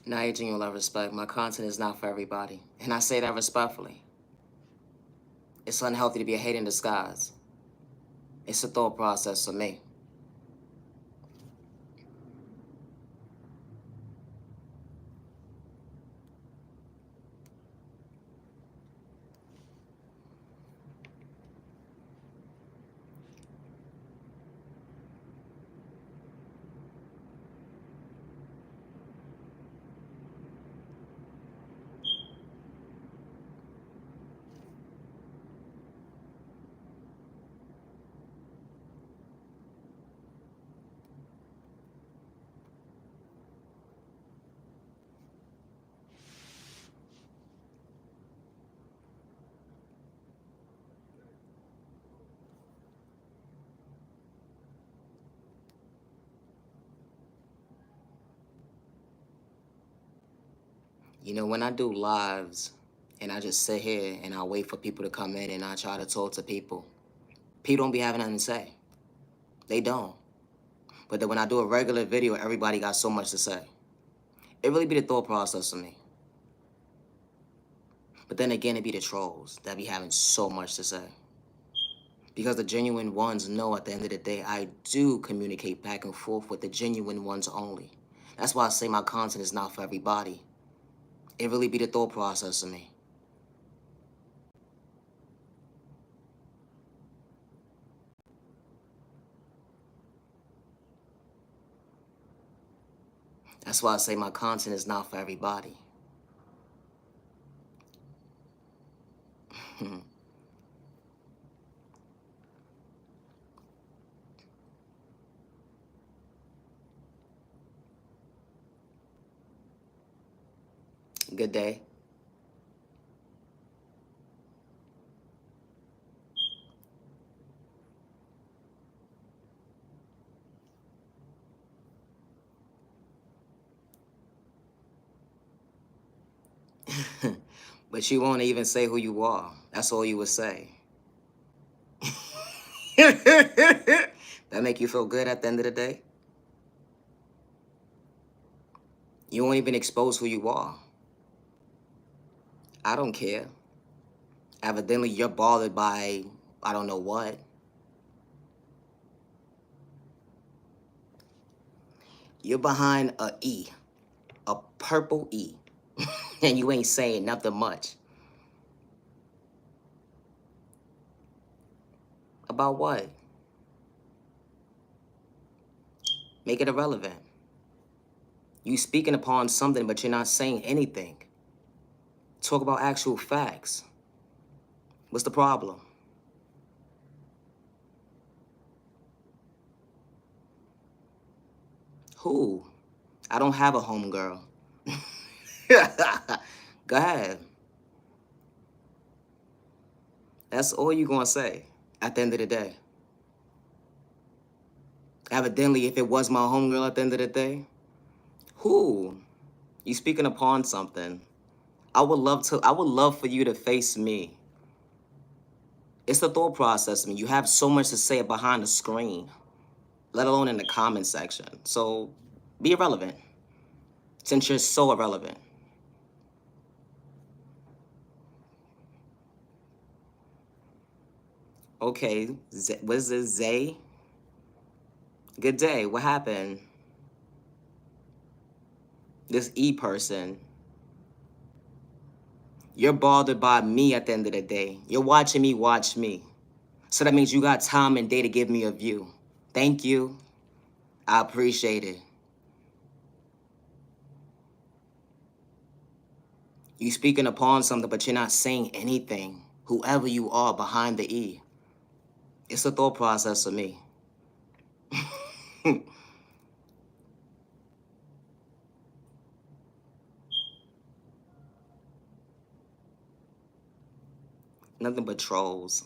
Now, your genuine love respect. My content is not for everybody. And I say that respectfully. It's unhealthy to be a hate in disguise. It's a thought process for me. You know, when I do lives and I just sit here and I wait for people to come in and I try to talk to people, people don't be having nothing to say. They don't. But then when I do a regular video, everybody got so much to say. It really be the thought process for me. But then again, it be the trolls that be having so much to say. Because the genuine ones know at the end of the day, I do communicate back and forth with the genuine ones only. That's why I say my content is not for everybody. It really be the thought process of me. That's why I say my content is not for everybody. Good day. But you won't even say who you are. That's all you would say. That make you feel good at the end of the day? You won't even expose who you are. I don't care. Evidently, you're bothered by I don't know what. You're behind a E, a purple E, and you ain't saying nothing much. About what? Make it irrelevant. You speaking upon something, but you're not saying anything. Talk about actual facts. What's the problem? Who? I don't have a homegirl. Go ahead. That's all you gonna say at the end of the day. Evidently, if it was my homegirl at the end of the day, who? You speaking upon something. I would love for you to face me. It's the thought process. I mean, you have so much to say behind the screen, let alone in the comment section. So be irrelevant, since you're so irrelevant. Okay, was this Zay? Good day. What happened? This E person. You're bothered by me at the end of the day. You're watching me watch me. So that means you got time and day to give me a view. Thank you. I appreciate it. You speaking upon something, but you're not saying anything. Whoever you are behind the E. It's a thought process for me. Nothing but trolls.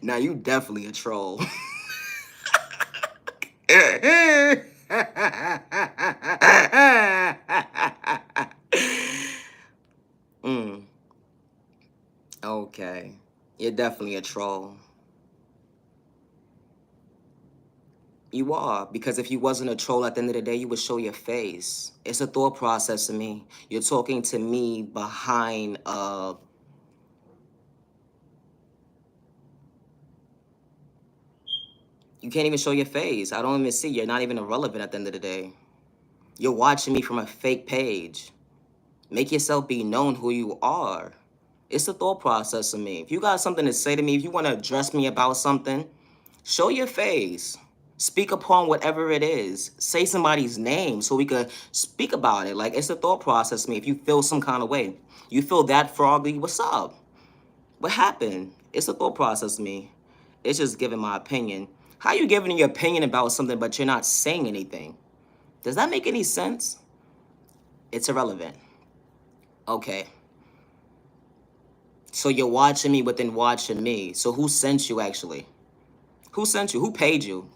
Now you definitely a troll. mm, okay. You're definitely a troll. You are, because if you wasn't a troll at the end of the day, you would show your face. It's a thought process to me. You're talking to me behind you can't even show your face. I don't even see. You're not even irrelevant at the end of the day. You're watching me from a fake page. Make yourself be known who you are. It's a thought process to me. If you got something to say to me, if you want to address me about something, show your face. Speak upon whatever it is. Say somebody's name so we could speak about it. Like, it's a thought process to me. If you feel some kind of way, you feel that froggy, what's up? What happened? It's a thought process to me. It's just giving my opinion. How you giving your opinion about something but you're not saying anything? Does that make any sense? It's irrelevant. Okay. So you're watching me within watching me. So who sent you actually? Who sent you? Who paid you?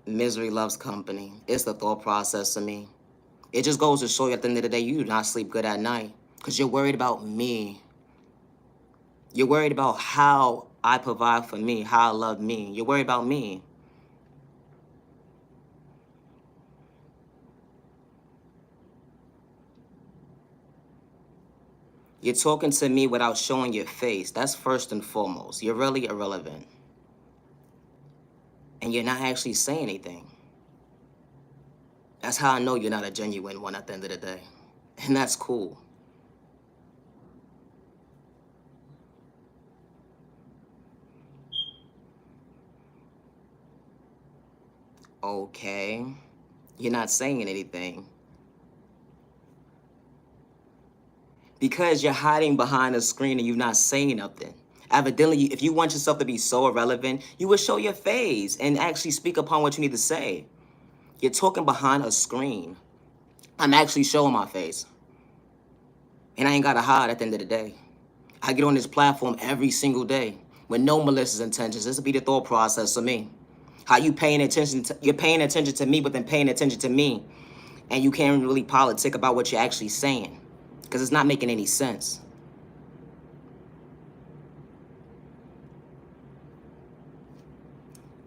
Misery loves company. It's the thought process to me. It just goes to show you at the end of the day, you do not sleep good at night because you're worried about me. You're worried about how I provide for me, how I love me. You're worried about me. You're talking to me without showing your face. That's first and foremost. You're really irrelevant. And you're not actually saying anything. That's how I know you're not a genuine one at the end of the day. And that's cool. Okay. You're not saying anything. Because you're hiding behind a screen and you're not saying nothing. Evidently, if you want yourself to be so irrelevant, you would show your face and actually speak upon what you need to say. You're talking behind a screen. I'm actually showing my face. And I ain't gotta hide at the end of the day. I get on this platform every single day with no malicious intentions. This will be the thought process of me. How you paying attention to, you're paying attention to me, but then paying attention to me. And you can't really politic about what you're actually saying. Because it's not making any sense.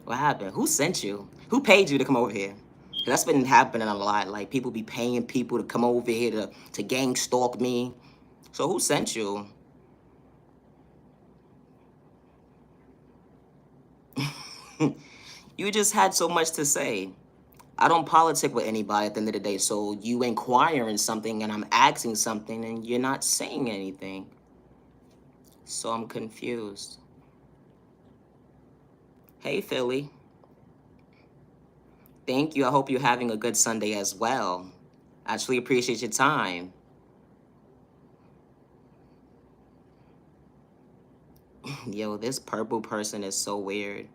What happened? Who sent you? Who paid you to come over here? 'Cause that's been happening a lot. Like, people be paying people to come over here to gang stalk me. So who sent you? You just had so much to say. I don't politic with anybody at the end of the day. So you inquiring something and I'm asking something and you're not saying anything. So I'm confused. Hey, Philly. Thank you. I hope you're having a good Sunday as well. I truly appreciate your time. Yo, this purple person is so weird.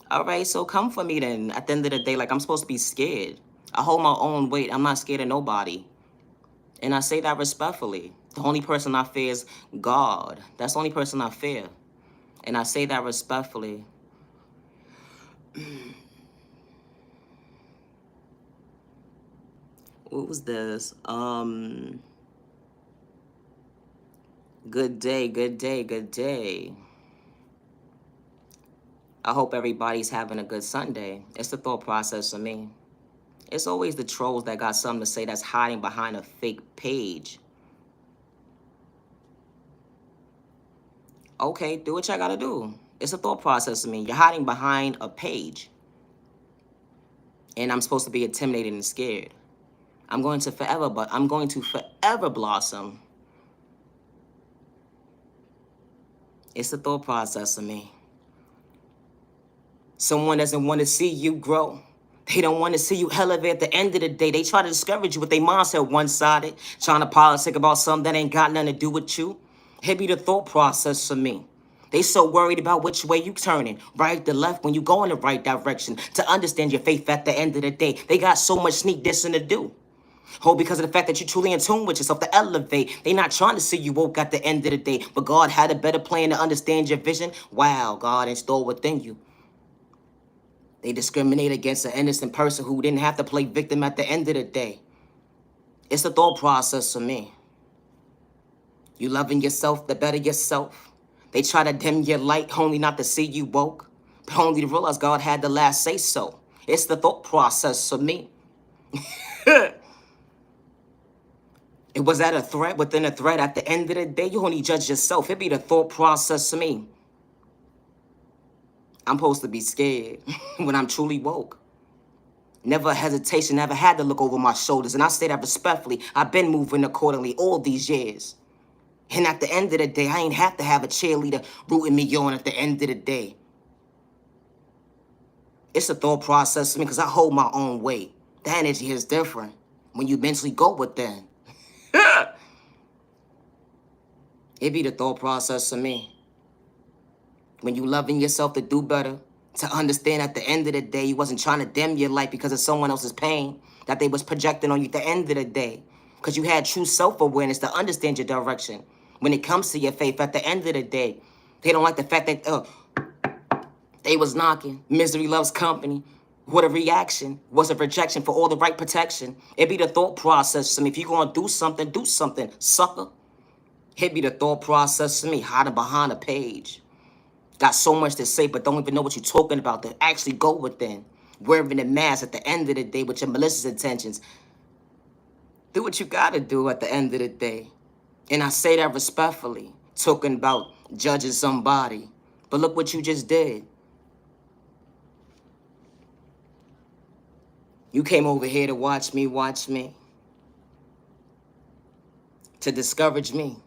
All right, so come for me then. At the end of the day, like, I'm supposed to be scared. I hold my own weight. I'm not scared of nobody. And I say that respectfully. The only person I fear is God. That's the only person I fear. And I say that respectfully. What was this? Good day, good day, good day. I hope everybody's having a good Sunday. It's the thought process for me. It's always the trolls that got something to say that's hiding behind a fake page. Okay, do what y'all gotta do. It's a thought process to me. You're hiding behind a page. And I'm supposed to be intimidated and scared. I'm going to forever blossom. It's the thought process of me. Someone doesn't want to see you grow. They don't want to see you elevate at the end of the day. They try to discourage you with their mindset one-sided, trying to politic about something that ain't got nothing to do with you. It be the thought process for me. They so worried about which way you turning, right to left, when you go in the right direction, to understand your faith at the end of the day. They got so much sneak dissing to do. Oh, because of the fact that you're truly in tune with yourself to elevate. They not trying to see you woke at the end of the day, but God had a better plan to understand your vision. Wow, God installed within you. They discriminate against an innocent person who didn't have to play victim at the end of the day. It's a thought process for me. You loving yourself, the better yourself. They try to dim your light, only not to see you woke, but only to realize God had the last say so. It's the thought process for me. It was that a threat within a threat. At the end of the day, you only judge yourself. It be the thought process for me. I'm supposed to be scared when I'm truly woke. Never a hesitation, never had to look over my shoulders. And I say that respectfully. I've been moving accordingly all these years. And at the end of the day, I ain't have to have a cheerleader rooting me on at the end of the day. It's a thought process for me because I hold my own weight. The energy is different when you mentally go within. It be the thought process for me. When you loving yourself to do better, to understand at the end of the day, you wasn't trying to dim your light because of someone else's pain that they was projecting on you at the end of the day. Because you had true self-awareness to understand your direction. When it comes to your faith, at the end of the day, they don't like the fact that they was knocking. Misery loves company. What a reaction. Was a rejection for all the right protection. It be the thought process. I mean, if you going to do something, sucker. It be the thought process to me, hiding behind a page. Got so much to say, but don't even know what you're talking about to actually go within. Wearing a mask at the end of the day with your malicious intentions. Do what you got to do at the end of the day. And I say that respectfully, talking about judging somebody. But look what you just did. You came over here to watch me, to discourage me,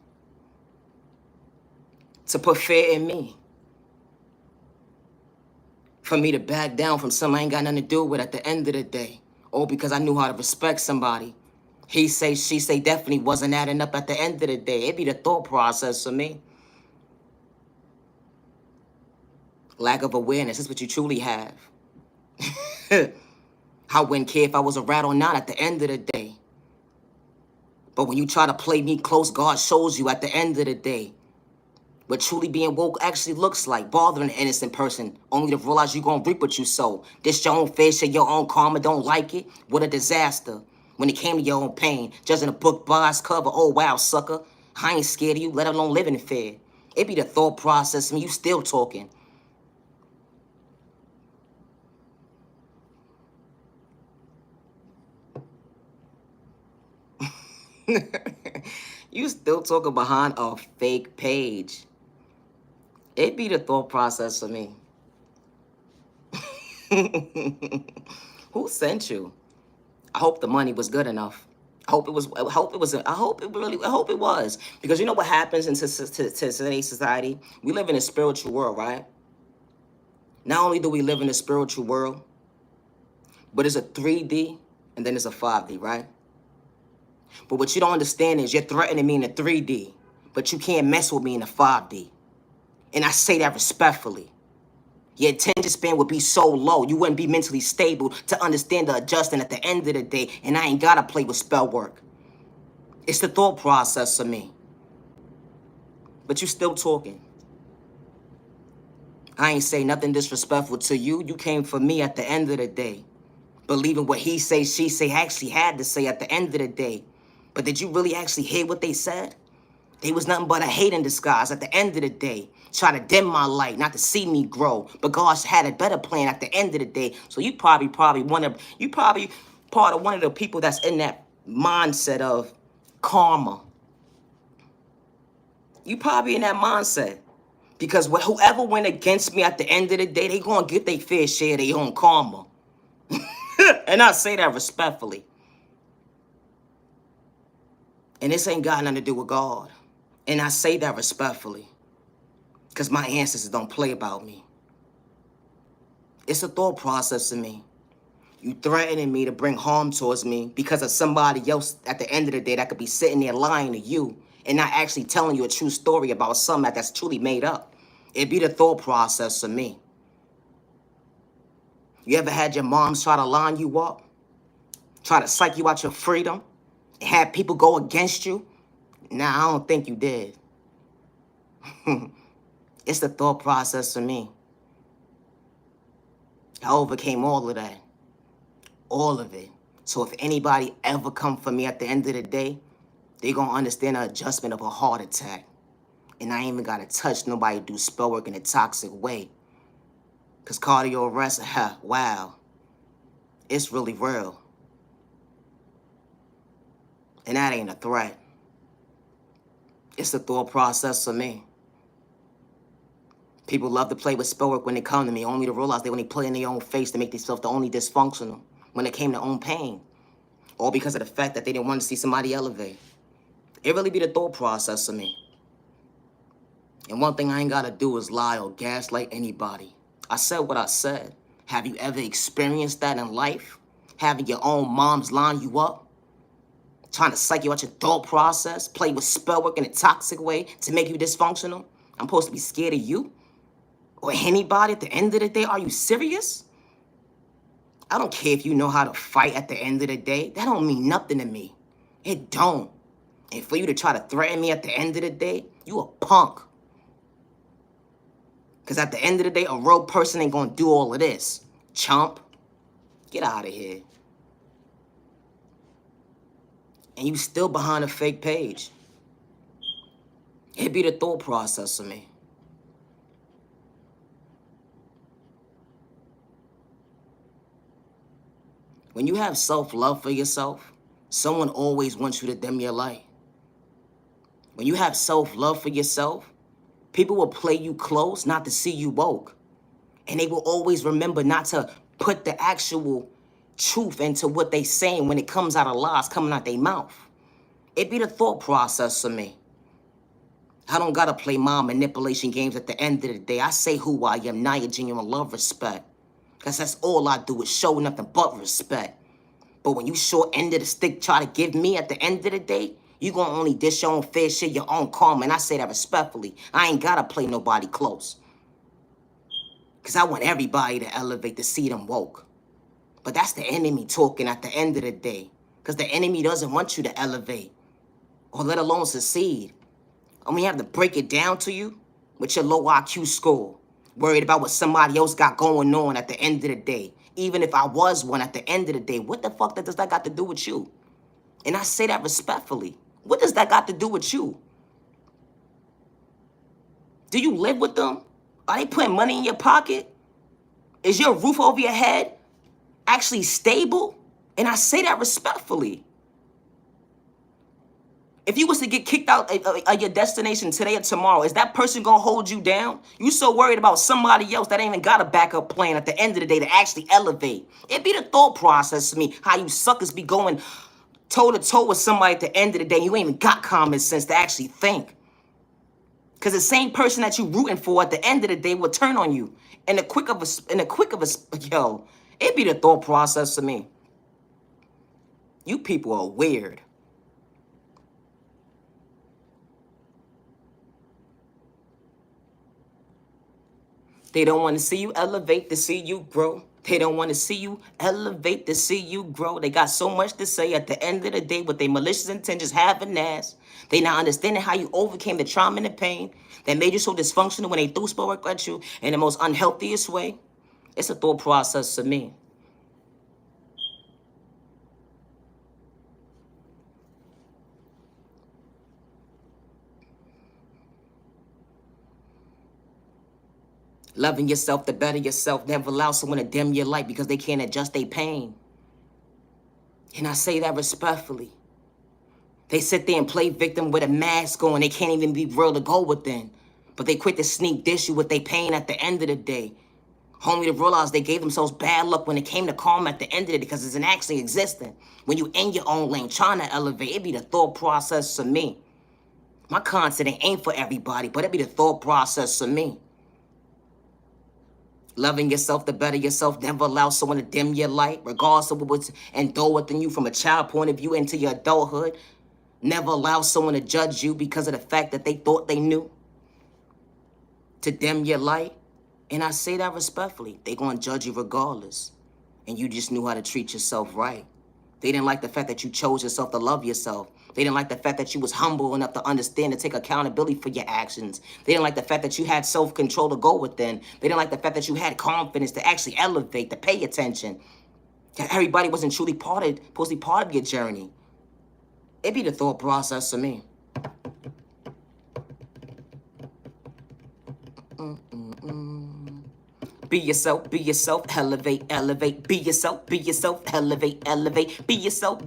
to put fear in me, for me to back down from something I ain't got nothing to do with at the end of the day. All because I knew how to respect somebody. He say, she say definitely wasn't adding up at the end of the day. It be the thought process for me. Lack of awareness is what you truly have. I wouldn't care if I was a rat or not at the end of the day. But when you try to play me close, God shows you at the end of the day what truly being woke actually looks like. Bothering an innocent person, only to realize you're going to reap what you sow. This your own fair share, your own karma, don't like it? What a disaster. When it came to your own pain, judging a book by its cover, oh wow, sucker. I ain't scared of you, let alone live in fear. It be the thought process, and you still talking. You still talking behind a fake page. It be the thought process for me. Who sent you? I hope the money was good enough. I hope it was. I hope it was. I hope it really. I hope it was. Because you know what happens in today's society? We live in a spiritual world, right? Not only do we live in a spiritual world, but it's a 3D and then it's a 5D, right? But what you don't understand is you're threatening me in a 3D, but you can't mess with me in a 5D. And I say that respectfully. Your attention span would be so low, you wouldn't be mentally stable to understand the adjusting at the end of the day, and I ain't gotta play with spell work. It's the thought process of me. But you still talking. I ain't say nothing disrespectful to you. You came for me at the end of the day. Believing what he say, she say, actually had to say at the end of the day. But did you really actually hear what they said? They was nothing but a hate in disguise at the end of the day. Try to dim my light, not to see me grow. But God had a better plan at the end of the day. So you probably part of one of the people that's in that mindset of karma. You probably in that mindset. Because whoever went against me at the end of the day, they gonna get their fair share of their own karma. And I say that respectfully. And this ain't got nothing to do with God. And I say that respectfully. Because my ancestors don't play about me. It's a thought process to me. You threatening me to bring harm towards me because of somebody else at the end of the day that could be sitting there lying to you and not actually telling you a true story about something that's truly made up. It'd be the thought process to me. You ever had your moms try to line you up? Try to psych you out your freedom? And have people go against you? Nah, I don't think you did. It's the thought process for me. I overcame all of that. All of it. So if anybody ever come for me at the end of the day, They gonna understand the adjustment of a heart attack. And I ain't even gotta touch nobody do spell work in a toxic way. Cause cardio arrest, wow, it's really real. And that ain't a threat. It's a thought process for me. People love to play with spell work when they come to me, only to realize they only play in their own face to make themselves the only dysfunctional when it came to own pain. All because of the fact that they didn't want to see somebody elevate. It really be the thought process for me. And one thing I ain't gotta do is lie or gaslight anybody. I said what I said. Have you ever experienced that in life? Having your own moms line you up? Trying to psych you out your thought process? Play with spell work in a toxic way to make you dysfunctional? I'm supposed to be scared of you? Or anybody at the end of the day? Are you serious? I don't care if you know how to fight at the end of the day. That don't mean nothing to me. It don't. And for you to try to threaten me at the end of the day, you a punk. Because at the end of the day, a real person ain't gonna do all of this. Chump. Get out of here. And you still behind a fake page. It be the thought process of me. When you have self-love for yourself, someone always wants you to dim your light. When you have self-love for yourself, people will play you close not to see you woke. And they will always remember not to put the actual truth into what they saying when it comes out of lies coming out their mouth. It be the thought process for me. I don't gotta play mind manipulation games at the end of the day. I say who I am, not your genuine love, respect. Because that's all I do is show nothing but respect. But when you short end of the stick try to give me at the end of the day, you gonna only dish your own fair share, your own karma. And I say that respectfully. I ain't gotta play nobody close. Because I want everybody to elevate to see them woke. But that's the enemy talking at the end of the day. Because the enemy doesn't want you to elevate or let alone succeed. And we have to break it down to you with your low IQ score. Worried about what somebody else got going on at the end of the day. Even if I was one at the end of the day, what the fuck does that got to do with you? And I say that respectfully. What does that got to do with you? Do you live with them? Are they putting money in your pocket? Is your roof over your head actually stable? And I say that respectfully. If you was to get kicked out of your destination today or tomorrow, is that person gonna hold you down? You so worried about somebody else that ain't even got a backup plan at the end of the day to actually elevate. It be the thought process to me, how you suckers be going toe to toe with somebody at the end of the day. You ain't even got common sense to actually think. Because the same person that you rooting for at the end of the day will turn on you. In a quick of a, yo, it be the thought process to me. You people are weird. They don't want to see you elevate to see you grow. They don't want to see you elevate to see you grow. They got so much to say at the end of the day with their malicious intentions have an ass. They not understanding how you overcame the trauma and the pain that made you so dysfunctional when they threw spell work at you in the most unhealthiest way. It's a thought process to me. Loving yourself to better yourself. Never allow someone to dim your light because they can't adjust their pain. And I say that respectfully. They sit there and play victim with a mask on. They can't even be real to go within. But they quit to sneak dish you with their pain at the end of the day. Only to realize they gave themselves bad luck when it came to karma at the end of it because it's an actually existing. When you in your own lane trying to elevate, it be the thought process for me. My content ain't for everybody, but it be the thought process for me. Loving yourself to better yourself. Never allow someone to dim your light, regardless of what was endowed within you from a child point of view into your adulthood. Never allow someone to judge you because of the fact that they thought they knew. To dim your light. And I say that respectfully. They gonna judge you regardless. And you just knew how to treat yourself right. They didn't like the fact that you chose yourself to love yourself. They didn't like the fact that you was humble enough to understand and take accountability for your actions. They didn't like the fact that you had self-control to go within. They didn't like the fact that you had confidence to actually elevate, to pay attention. That everybody wasn't truly supposed to be part of your journey. It be the thought process to me. Be yourself, elevate, elevate. Be yourself, elevate, elevate. Be yourself,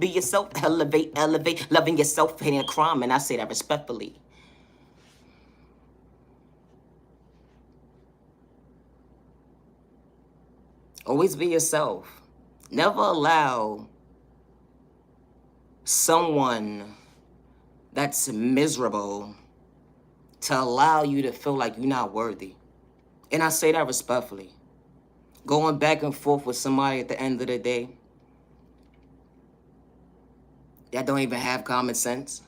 elevate, elevate. Loving yourself ain't a crime, and I say that respectfully. Always be yourself. Never allow someone that's miserable to allow you to feel like you're not worthy. And I say that respectfully. Going back and forth with somebody at the end of the day that don't even have common sense,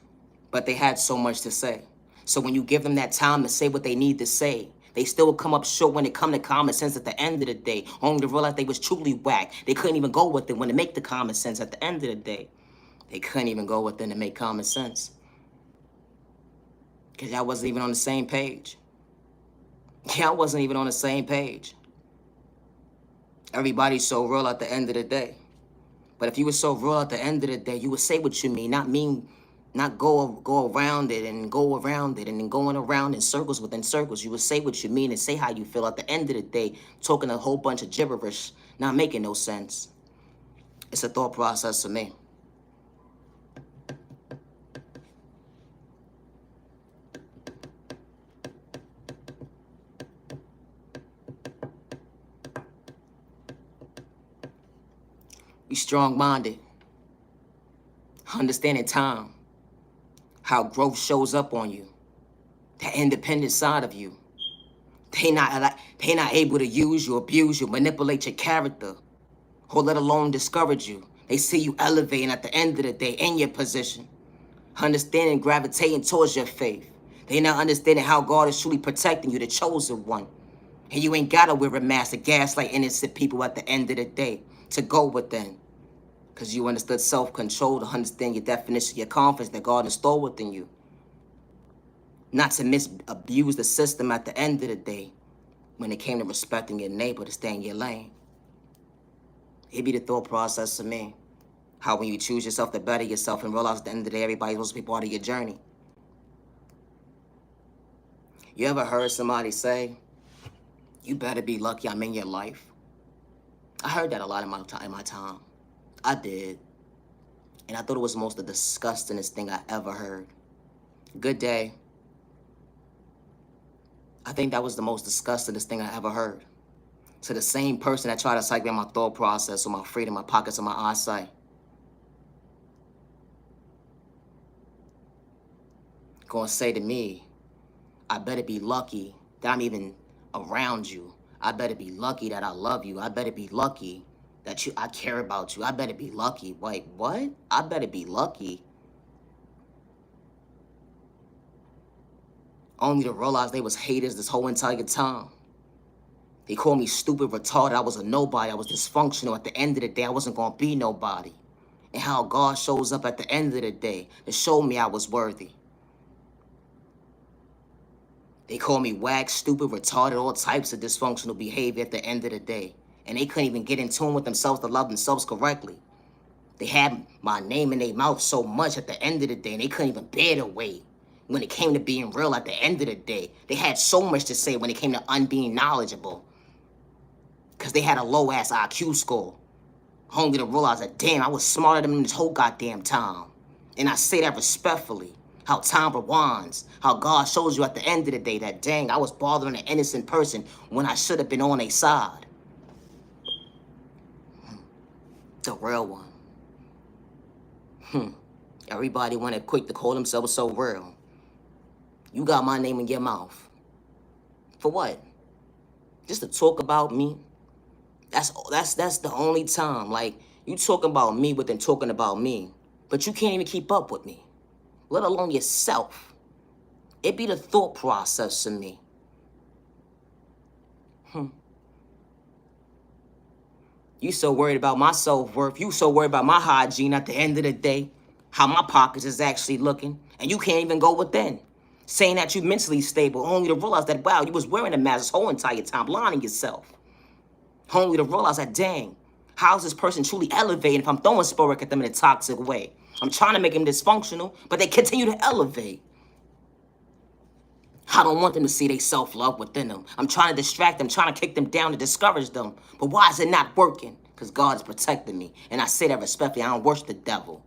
but they had so much to say. So when you give them that time to say what they need to say, they still will come up short when it come to common sense at the end of the day, only to realize they was truly whack. They couldn't even go with it when they make the common sense at the end of the day. They couldn't even go with it to make common sense. Because y'all wasn't even on the same page. Y'all wasn't even on the same page. Everybody's so real at the end of the day. But if you were so real at the end of the day, you would say what you mean, not go around it and go around it and then going around in circles within circles. You would say what you mean and say how you feel at the end of the day, talking a whole bunch of gibberish, not making no sense. It's a thought process to me. Be strong-minded, understanding time, how growth shows up on you, that independent side of you. They not able to use you, abuse you, manipulate your character, or let alone discourage you. They see you elevating at the end of the day in your position, understanding, gravitating towards your faith. They not understanding how God is truly protecting you, the chosen one. And you ain't gotta wear a mask to gaslight innocent people at the end of the day to go within. Because you understood self-control, to understand your definition, your confidence that God installed within you. Not to abuse the system at the end of the day when it came to respecting your neighbor, to stay in your lane. It be the thought process to me. How when you choose yourself to better yourself and realize at the end of the day, everybody's supposed to be part of your journey. You ever heard somebody say, you better be lucky I'm in your life? I heard that a lot in my time. I did. And I thought it was the most disgustingest thing I ever heard. Good day. I think that was the most disgustingest thing I ever heard. To the same person that tried to psych me on my thought process, or my freedom, my pockets, or my eyesight. Gonna say to me, I better be lucky that I'm even around you. I better be lucky that I love you. I better be lucky that I care about you. I better be lucky. Wait, what? I better be lucky. Only to realize they was haters this whole entire time. They called me stupid, retarded. I was a nobody. I was dysfunctional. At the end of the day, I wasn't gonna be nobody. And how God shows up at the end of the day to show me I was worthy. They called me whack, stupid, retarded, all types of dysfunctional behavior at the end of the day. And they couldn't even get in tune with themselves to love themselves correctly. They had my name in their mouth so much at the end of the day, and they couldn't even bear to wait. When it came to being real at the end of the day, they had so much to say when it came to unbeing knowledgeable. Because they had a low-ass IQ score. Only to realize that, damn, I was smarter than them this whole goddamn time. And I say that respectfully. How time rewinds. How God shows you at the end of the day that, dang, I was bothering an innocent person when I should have been on their side. The real one. Everybody wanted quick to call themselves so real. You got my name in your mouth. For what? Just to talk about me? That's the only time. Like, you talking about me within talking about me. But you can't even keep up with me. Let alone yourself. It be the thought process in me. You so worried about my self-worth. You so worried about my hygiene at the end of the day. How my pockets is actually looking. And you can't even go within. Saying that you mentally stable. Only to realize that, wow, you was wearing a mask this whole entire time. Lying to yourself. Only to realize that, dang, how's this person truly elevating if I'm throwing spork at them in a toxic way? I'm trying to make them dysfunctional, but they continue to elevate. I don't want them to see their self-love within them. I'm trying to distract them, trying to kick them down to discourage them. But why is it not working? Because God is protecting me. And I say that respectfully. I don't worship the devil.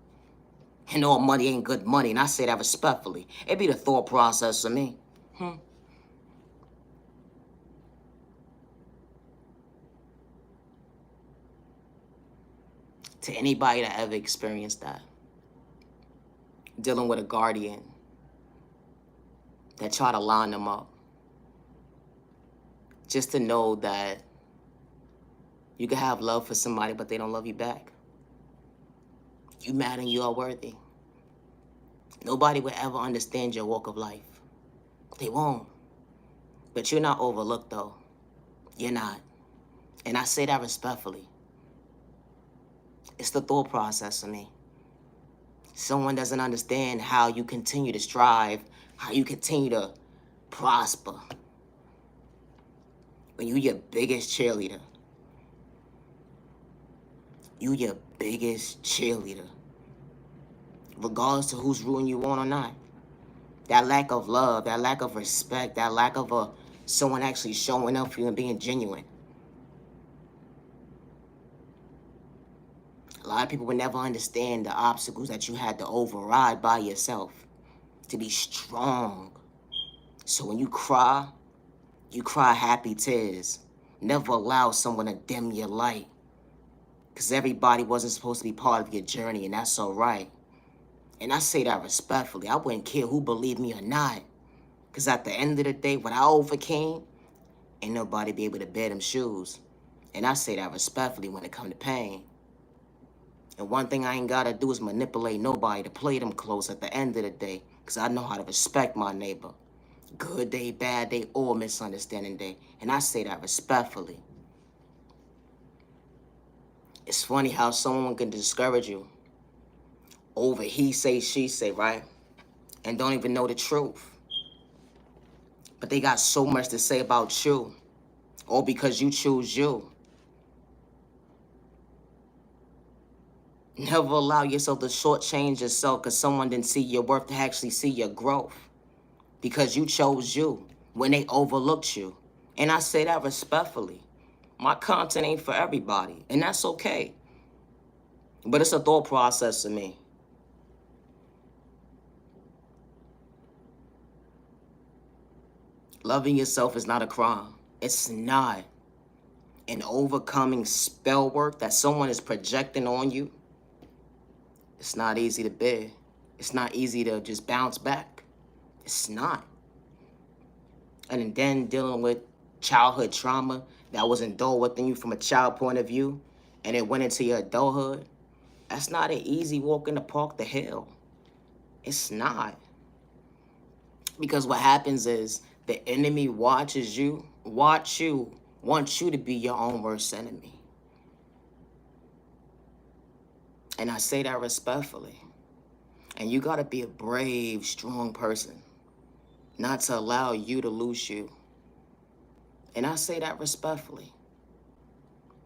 And all money ain't good money. And I say that respectfully. It be the thought process of me. To anybody that ever experienced that. Dealing with a guardian that try to line them up. Just to know that you can have love for somebody, but they don't love you back. You mad and you are worthy. Nobody will ever understand your walk of life. They won't. But you're not overlooked, though. You're not. And I say that respectfully. It's the thought process of me. Someone doesn't understand how you continue to strive, how you continue to prosper. When you your biggest cheerleader. You your biggest cheerleader. Regardless of who's rooting you on or not. That lack of love, that lack of respect, that lack of someone actually showing up for you and being genuine. A lot of people would never understand the obstacles that you had to override by yourself to be strong. So when you cry happy tears. Never allow someone to dim your light. Because everybody wasn't supposed to be part of your journey, and that's all right. And I say that respectfully. I wouldn't care who believed me or not. Because at the end of the day, what I overcame, ain't nobody be able to bear them shoes. And I say that respectfully when it comes to pain. And one thing I ain't got to do is manipulate nobody to play them close at the end of the day. Because I know how to respect my neighbor. Good day, bad day, or misunderstanding day. And I say that respectfully. It's funny how someone can discourage you over he say, she say, right? And don't even know the truth. But they got so much to say about you. All because you choose you. Never allow yourself to shortchange yourself because someone didn't see your worth to actually see your growth. Because you chose you when they overlooked you. And I say that respectfully. My content ain't for everybody, and that's okay. But it's a thought process to me. Loving yourself is not a crime. It's not. And overcoming spell work that someone is projecting on you, it's not easy to bear. It's not easy to just bounce back. It's not. And then dealing with childhood trauma that was endured within you from a child point of view, and it went into your adulthood, that's not an easy walk in the park to hell. It's not. Because what happens is the enemy watches you, wants you to be your own worst enemy. And I say that respectfully. And you gotta be a brave, strong person, not to allow you to lose you. And I say that respectfully.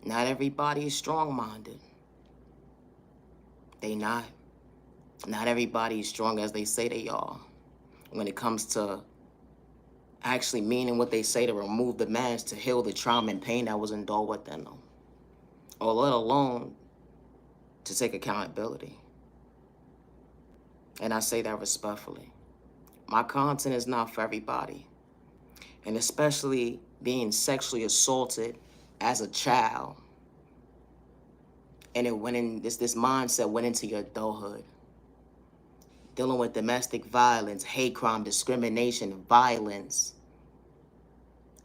Not everybody is strong-minded. They not. Not everybody is strong as they say they are. When it comes to actually meaning what they say to remove the mask, to heal the trauma and pain that was endured within them. Or let alone to take accountability. And I say that respectfully. My content is not for everybody. And especially being sexually assaulted as a child. And it went in, this mindset went into your adulthood. Dealing with domestic violence, hate crime, discrimination, violence.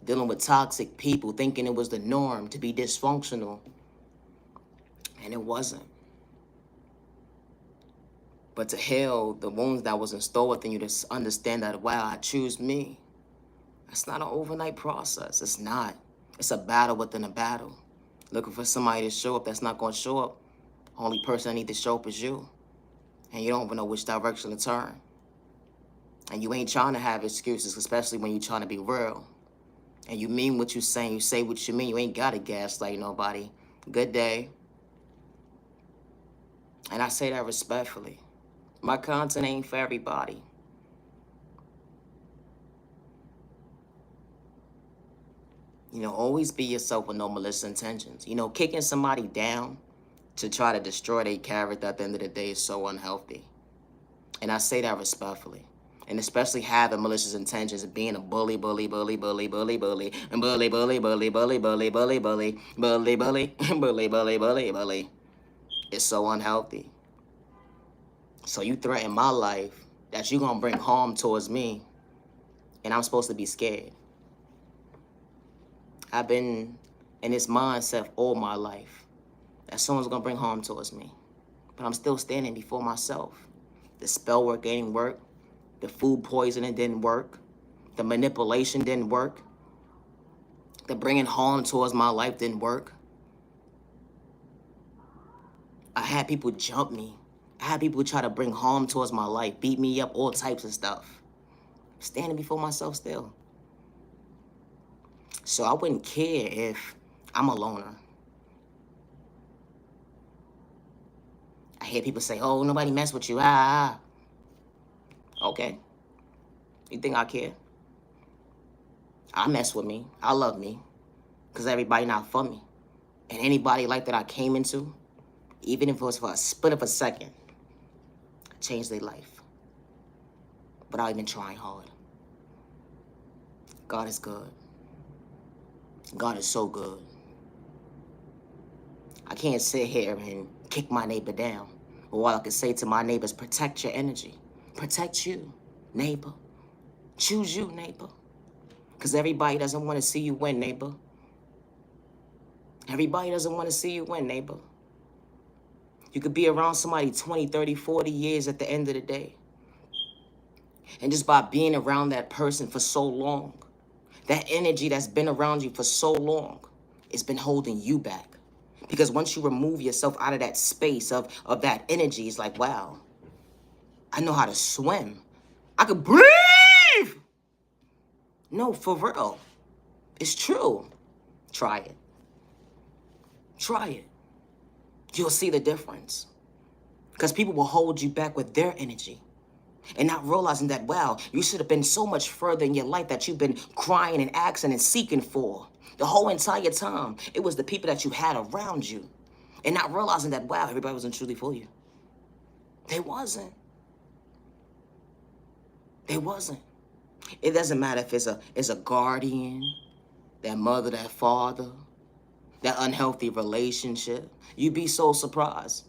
Dealing with toxic people, thinking it was the norm to be dysfunctional. And it wasn't. But to heal the wounds that was installed within you, to understand that, wow, I choose me. That's not an overnight process. It's not. It's a battle within a battle. Looking for somebody to show up that's not going to show up. Only person that need to show up is you. And you don't even know which direction to turn. And you ain't trying to have excuses, especially when you're trying to be real. And you mean what you saying. You say what you mean. You ain't got to gaslight nobody. Good day. And I say that respectfully. My content ain't for everybody. You know, always be yourself with no malicious intentions. You know, kicking somebody down to try to destroy their character at the end of the day is so unhealthy. And I say that respectfully. And especially having malicious intentions of being a bully, bully, bully, bully, bully, bully, and bully, bully, bully, bully, bully, bully, bully, bully, bully, bully, bully, bully, bully. It's so unhealthy. So you threaten my life that you're gonna bring harm towards me, and I'm supposed to be scared. I've been in this mindset all my life that someone's gonna bring harm towards me. But I'm still standing before myself. The spell work ain't work. The food poisoning didn't work. The manipulation didn't work. The bringing harm towards my life didn't work. I had people jump me. I had people try to bring harm towards my life, beat me up, all types of stuff. Standing before myself still. So I wouldn't care if I'm a loner. I hear people say, oh, nobody mess with you. Okay. You think I care? I mess with me. I love me. Because everybody not for me. And anybody like that I came into, even if it was for a split of a second, changed their life. Without even trying hard. God is good. God is so good. I can't sit here and kick my neighbor down. But all I can say to my neighbor is protect your energy. Protect you, neighbor. Choose you, neighbor. Because everybody doesn't want to see you win, neighbor. Everybody doesn't want to see you win, neighbor. You could be around somebody 20, 30, 40 years at the end of the day. And just by being around that person for so long, that energy that's been around you for so long, it's been holding you back. Because once you remove yourself out of that space of that energy, it's like, wow, I know how to swim. I could breathe. No, for real. It's true. Try it. Try it. You'll see the difference. Because people will hold you back with their energy. And not realizing that, wow, you should have been so much further in your life that you've been crying and asking and seeking for. The whole entire time, it was the people that you had around you. And not realizing that, wow, everybody wasn't truly for you. They wasn't. They wasn't. It doesn't matter if it's a guardian, that mother, that father, that unhealthy relationship. You'd be so surprised.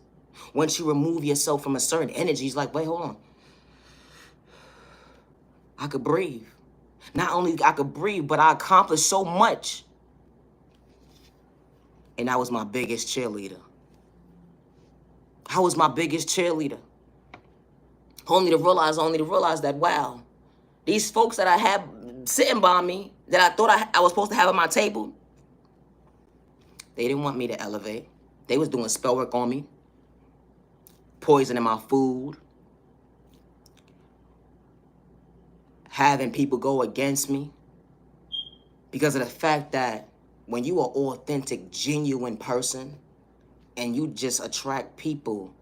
Once you remove yourself from a certain energy, it's like, wait, hold on. I could breathe. Not only I could breathe, but I accomplished so much. And I was my biggest cheerleader. I was my biggest cheerleader. Only to realize that, wow, these folks that I had sitting by me, that I thought I was supposed to have at my table, they didn't want me to elevate. They was doing spell work on me, poisoning my food, having people go against me because of the fact that when you are authentic, genuine person and you just attract people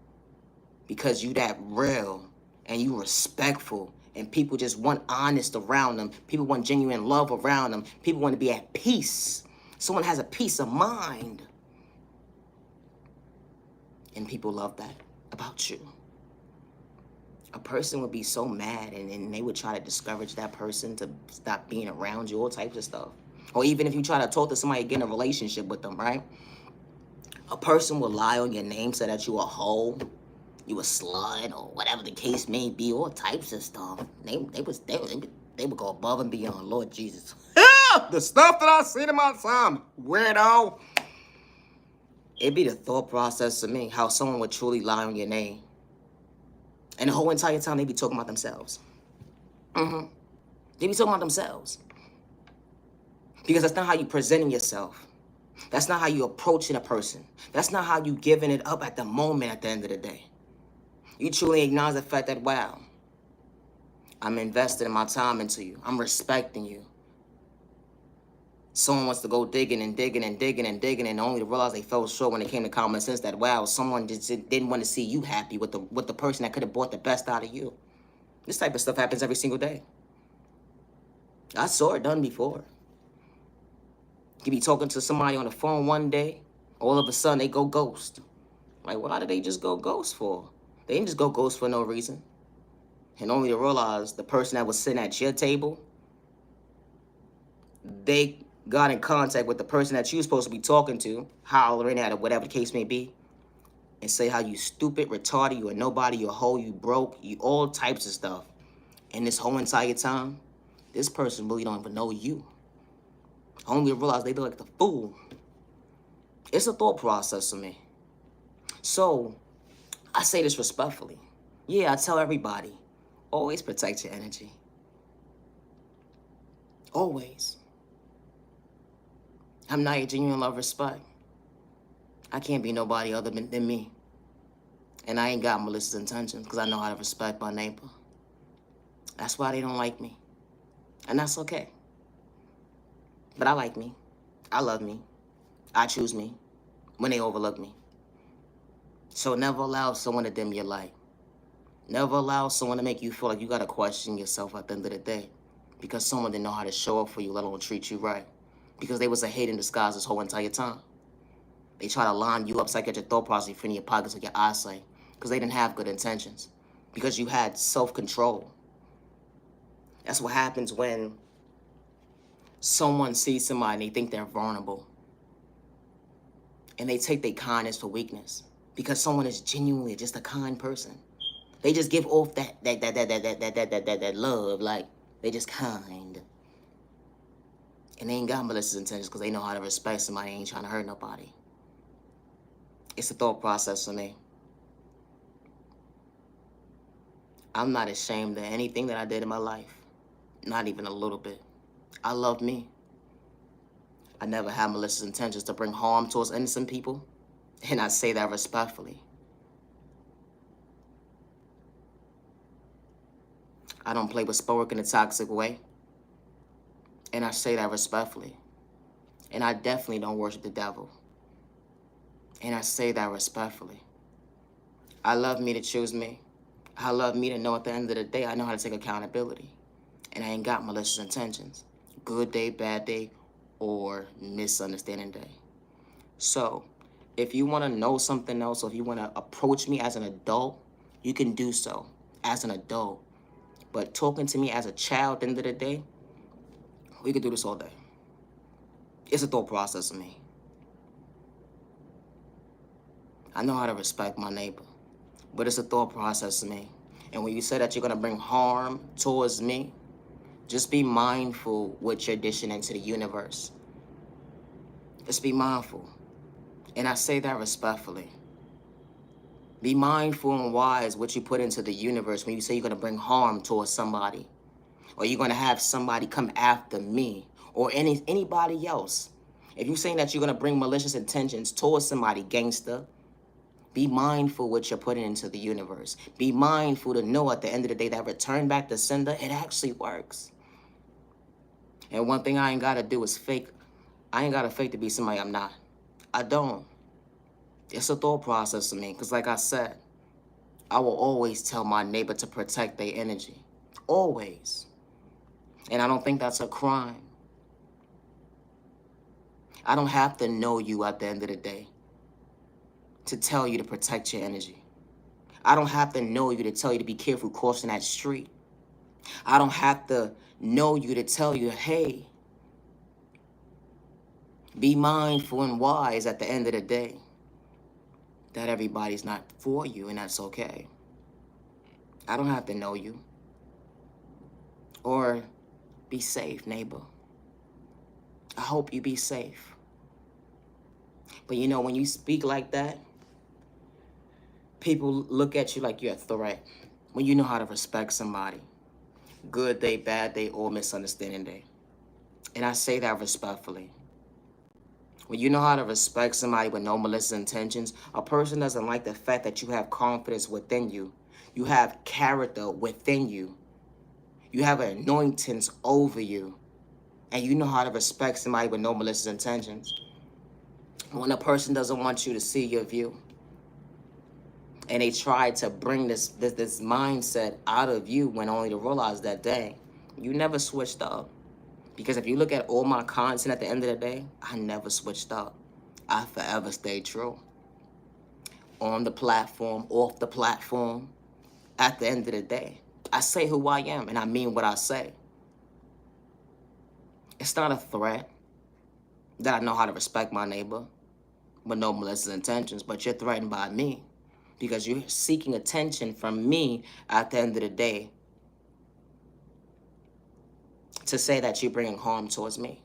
because you that real and you respectful and people just want honest around them, people want genuine love around them, people want to be at peace. Someone has a peace of mind. And people love that about you. A person would be so mad and they would try to discourage that person to stop being around you, all types of stuff. Or even if you try to talk to somebody, get in a relationship with them, right? A person will lie on your name, say that you a hoe, you a slut, or whatever the case may be, all types of stuff. They would go above and beyond, Lord Jesus. The stuff that I seen in my time, weirdo. It'd be the thought process to me, how someone would truly lie on your name. And the whole entire time, they be talking about themselves. They be talking about themselves. Because that's not how you presenting yourself. That's not how you approaching a person. That's not how you giving it up at the moment at the end of the day. You truly acknowledge the fact that, wow, I'm investing my time into you. I'm respecting you. Someone wants to go digging and digging and digging and digging, and only to realize they fell short when it came to common sense that, wow, someone just didn't want to see you happy with the person that could have brought the best out of you. This type of stuff happens every single day. I saw it done before. You be talking to somebody on the phone one day, all of a sudden they go ghost. Like, why did they just go ghost for? They didn't just go ghost for no reason. And only to realize the person that was sitting at your table, they got in contact with the person that you were supposed to be talking to, hollering at or whatever the case may be, and say how you stupid, retarded, you a nobody, you a hoe, you broke, you all types of stuff. And this whole entire time, this person really don't even know you. Only to realize they look like the fool. It's a thought process for me. So, I say this respectfully. Yeah, I tell everybody, always protect your energy. Always. I'm not your genuine love respect. I can't be nobody other than me. And I ain't got malicious intentions because I know how to respect my neighbor. That's why they don't like me. And that's okay. But I like me. I love me. I choose me when they overlook me. So never allow someone to dim your light. Never allow someone to make you feel like you got to question yourself at the end of the day because someone didn't know how to show up for you, let alone treat you right. Because they was a hate in disguise this whole entire time. They try to line you up, psych at your thought process, in your pockets, like your eyesight, because they didn't have good intentions. Because you had self-control. That's what happens when someone sees somebody and they think they're vulnerable. And they take their kindness for weakness. Because someone is genuinely just a kind person. They just give off that love, like they just kind. And they ain't got malicious intentions because they know how to respect somebody, ain't trying to hurt nobody. It's a thought process for me. I'm not ashamed of anything that I did in my life. Not even a little bit. I love me. I never had malicious intentions to bring harm towards innocent people. And I say that respectfully. I don't play with sport in a toxic way. And I say that respectfully. And I definitely don't worship the devil. And I say that respectfully. I love me to choose me. I love me to know at the end of the day, I know how to take accountability. And I ain't got malicious intentions. Good day, bad day, or misunderstanding day. So, if you want to know something else, or if you want to approach me as an adult, you can do so as an adult. But talking to me as a child at the end of the day, we could do this all day. It's a thought process for me. I know how to respect my neighbor, but it's a thought process to me. And when you say that you're going to bring harm towards me, just be mindful what you're dishing into the universe. Just be mindful. And I say that respectfully. Be mindful and wise what you put into the universe when you say you're going to bring harm towards somebody. Or you're going to have somebody come after me. Or anybody else. If you're saying that you're going to bring malicious intentions towards somebody, gangster, be mindful what you're putting into the universe. Be mindful to know at the end of the day that return back to sender, it actually works. And one thing I ain't got to do is fake. I ain't got to fake to be somebody I'm not. I don't. It's a thought process for me. Because like I said, I will always tell my neighbor to protect their energy. Always. And I don't think that's a crime. I don't have to know you at the end of the day to tell you to protect your energy. I don't have to know you to tell you to be careful crossing that street. I don't have to know you to tell you, hey, be mindful and wise at the end of the day. That everybody's not for you, and that's okay. I don't have to know you. Or be safe, neighbor. I hope you be safe. But you know, when you speak like that, people look at you like you're a threat. When you know how to respect somebody. Good day, bad day, or misunderstanding day. And I say that respectfully. When you know how to respect somebody with no malicious intentions, a person doesn't like the fact that you have confidence within you. You have character within you. You have anointings over you. And you know how to respect somebody with no malicious intentions. When a person doesn't want you to see your view, and they try to bring this mindset out of you, when only to realize that, dang, you never switched up. Because if you look at all my content at the end of the day, I never switched up. I forever stayed true. On the platform, off the platform, at the end of the day, I say who I am, and I mean what I say. It's not a threat that I know how to respect my neighbor with no malicious intentions, but you're threatened by me because you're seeking attention from me at the end of the day to say that you're bringing harm towards me.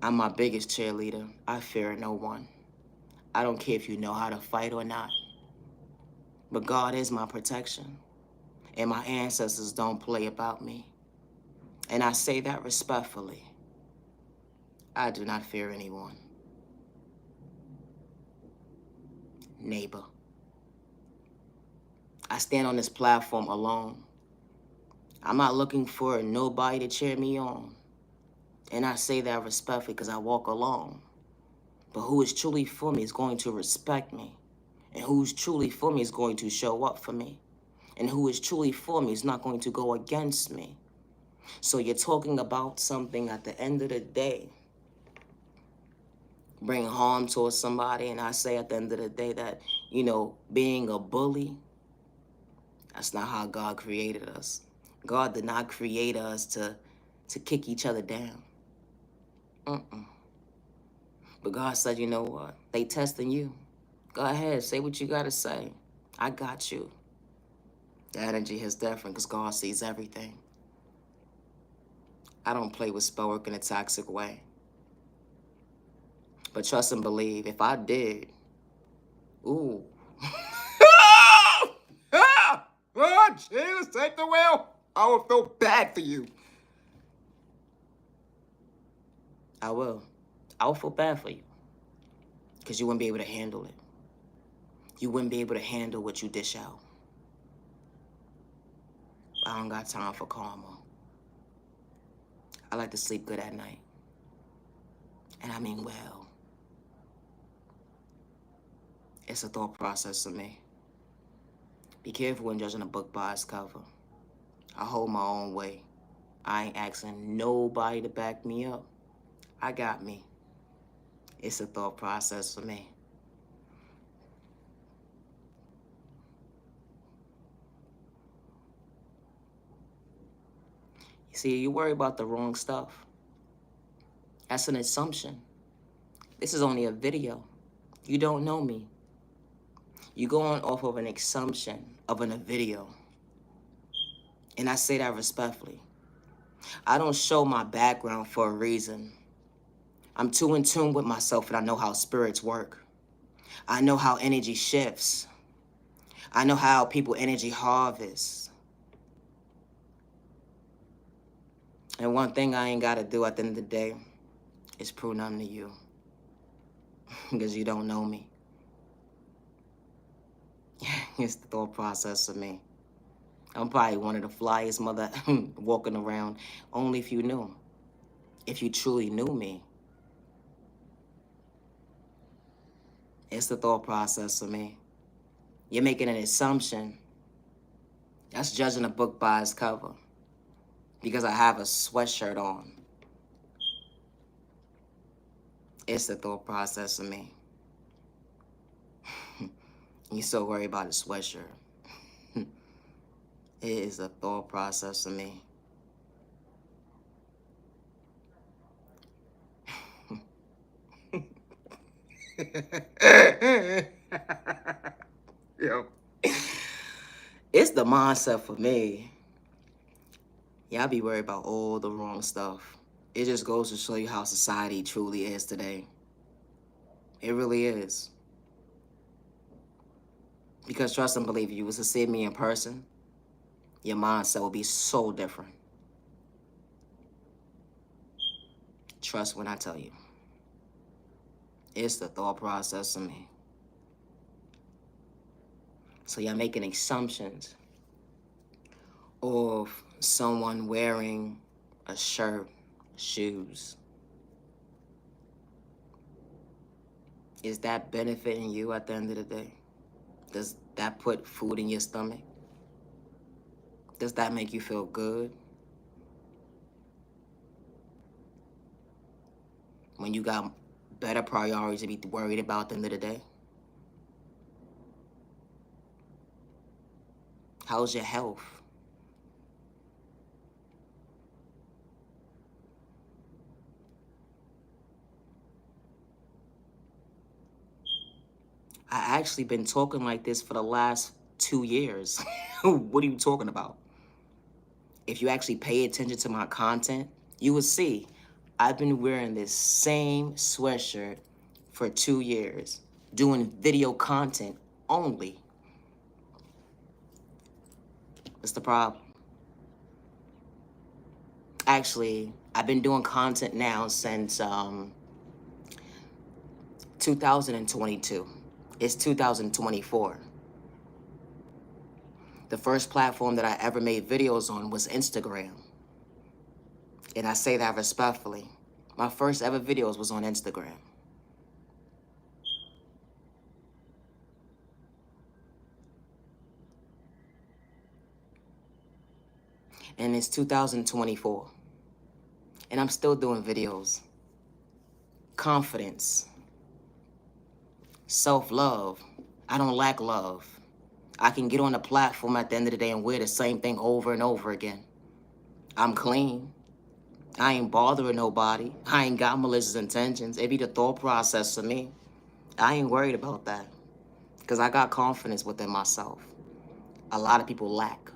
I'm my biggest cheerleader. I fear no one. I don't care if you know how to fight or not. But God is my protection. And my ancestors don't play about me. And I say that respectfully. I do not fear anyone. Neighbor. I stand on this platform alone. I'm not looking for nobody to cheer me on. And I say that respectfully because I walk alone. But who is truly for me is going to respect me. And who's truly for me is going to show up for me. And who is truly for me is not going to go against me. So you're talking about something at the end of the day, bring harm towards somebody, and I say at the end of the day that, being a bully, that's not how God created us. God did not create us to kick each other down. But God said, you know what? They testing you. Go ahead, say what you gotta say. I got you. The energy is different because God sees everything. I don't play with spell work in a toxic way. But trust and believe, if I did, ooh. Oh, Jesus, take the wheel. I will feel bad for you. I will. I will feel bad for you. Because you wouldn't be able to handle it. You wouldn't be able to handle what you dish out. I don't got time for karma. I like to sleep good at night. And I mean well. It's a thought process for me. Be careful when judging a book by its cover. I hold my own way. I ain't asking nobody to back me up. I got me. It's a thought process for me. You see, you worry about the wrong stuff. That's an assumption. This is only a video. You don't know me. You're going off of an assumption of a video. And I say that respectfully. I don't show my background for a reason. I'm too in tune with myself and I know how spirits work. I know how energy shifts. I know how people energy harvest. And one thing I ain't gotta do at the end of the day is prove nothing to you. Because you don't know me. It's the thought process of me. I'm probably one of the flyest mother walking around, only if you knew. If you truly knew me. It's the thought process of me. You're making an assumption. That's judging a book by its cover. Because I have a sweatshirt on. It's the thought process of me. You're so worried about a sweatshirt. It is a thought process of me. Yo. It's the mindset for me. Yeah, I be worried about all the wrong stuff. It just goes to show you how society truly is today. It really is. Because trust and believe, if you was to see me in person, your mindset will be so different. Trust when I tell you. It's the thought process of me. So you're making assumptions of someone wearing a shirt shoes. Is that benefiting you at the end of the day? Does that put food in your stomach? Does that make you feel good? When you got better priorities to be worried about at the end of the day? How's your health? I actually been talking like this for the last 2 years. What are you talking about? If you actually pay attention to my content, you will see I've been wearing this same sweatshirt for 2 years, doing video content only. What's the problem? Actually, I've been doing content now since 2022. It's 2024. The first platform that I ever made videos on was Instagram. And I say that respectfully. My first ever videos was on Instagram. And it's 2024. And I'm still doing videos. Confidence. Self-love. I don't lack love. I can get on a platform at the end of the day and wear the same thing over and over again. I'm clean. I ain't bothering nobody. I ain't got malicious intentions. It be the thought process for me. I ain't worried about that. Because I got confidence within myself. A lot of people lack.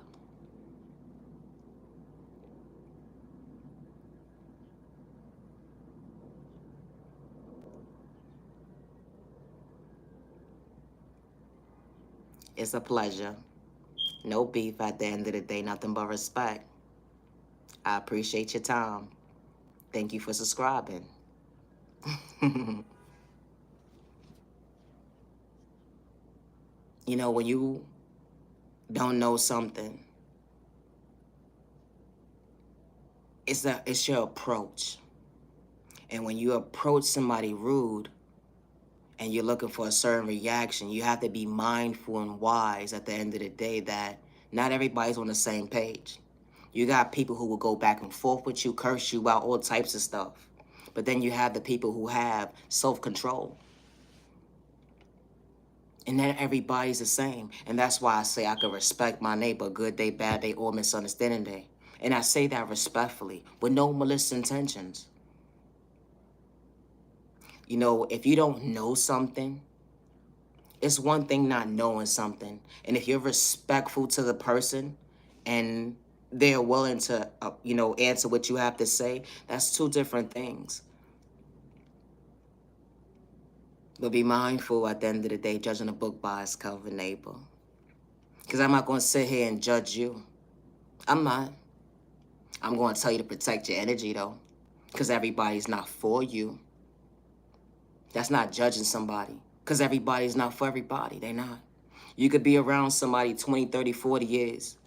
It's a pleasure. No beef at the end of the day, nothing but respect. I appreciate your time. Thank you for subscribing. You know, when you don't know something, it's your approach. And when you approach somebody rude and you're looking for a certain reaction, you have to be mindful and wise at the end of the day that not everybody's on the same page. You got people who will go back and forth with you, curse you out, all types of stuff. But then you have the people who have self-control. And not everybody's the same. And that's why I say I can respect my neighbor, good day, bad day, or misunderstanding day. And I say that respectfully, with no malicious intentions. You know, if you don't know something, it's one thing not knowing something. And if you're respectful to the person and they're willing to, answer what you have to say, that's two different things. But be mindful at the end of the day, judging a book by its cover, neighbor. Because I'm not going to sit here and judge you. I'm not. I'm going to tell you to protect your energy, though. Because everybody's not for you. That's not judging somebody. Because everybody's not for everybody. They're not. You could be around somebody 20, 30, 40 years.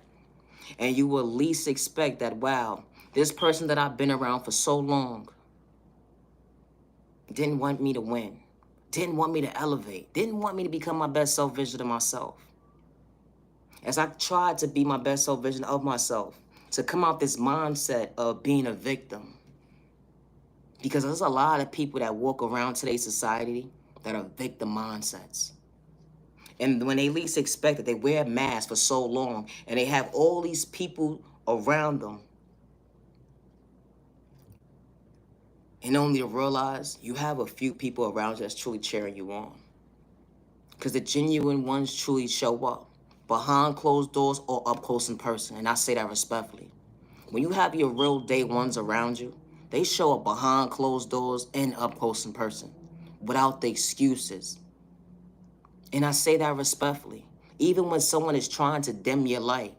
And you will least expect that, wow, this person that I've been around for so long didn't want me to win. Didn't want me to elevate. Didn't want me to become my best self vision of myself. As I tried to be my best self vision of myself, to come out this mindset of being a victim. Because there's a lot of people that walk around today's society that are victim mindsets. And when they least expect it, they wear a mask for so long and they have all these people around them. And only to realize you have a few people around you that's truly cheering you on. Because the genuine ones truly show up. Behind closed doors or up close in person. And I say that respectfully. When you have your real day ones around you, they show up behind closed doors and up close in person. Without the excuses. And I say that respectfully. Even when someone is trying to dim your light,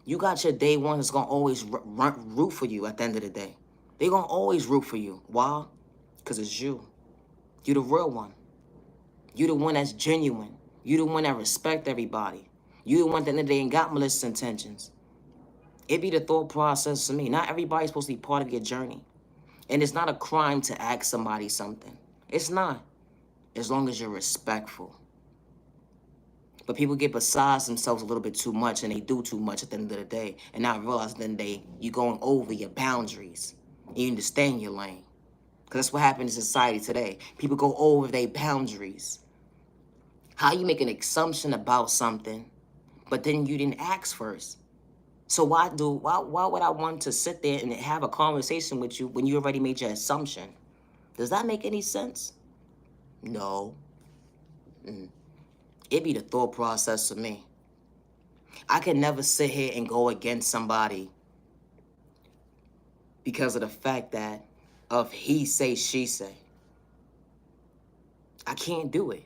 you got your day one that's going to always root for you at the end of the day. They're going to always root for you. Why? Because it's you. You're the real one. You're the one that's genuine. You're the one that respect everybody. You're the one that at the end of the day ain't got malicious intentions. It be the thought process to me. Not everybody's supposed to be part of your journey. And it's not a crime to ask somebody something. It's not. As long as you're respectful. But people get besides themselves a little bit too much, and they do too much at the end of the day. And now realize then you're going over your boundaries. You need to stay in your lane. Because that's what happens in society today. People go over their boundaries. How you make an assumption about something, but then you didn't ask first? So why would I want to sit there and have a conversation with you when you already made your assumption? Does that make any sense? No. It be the thought process of me. I can never sit here and go against somebody because of the fact that of he say, she say. I can't do it.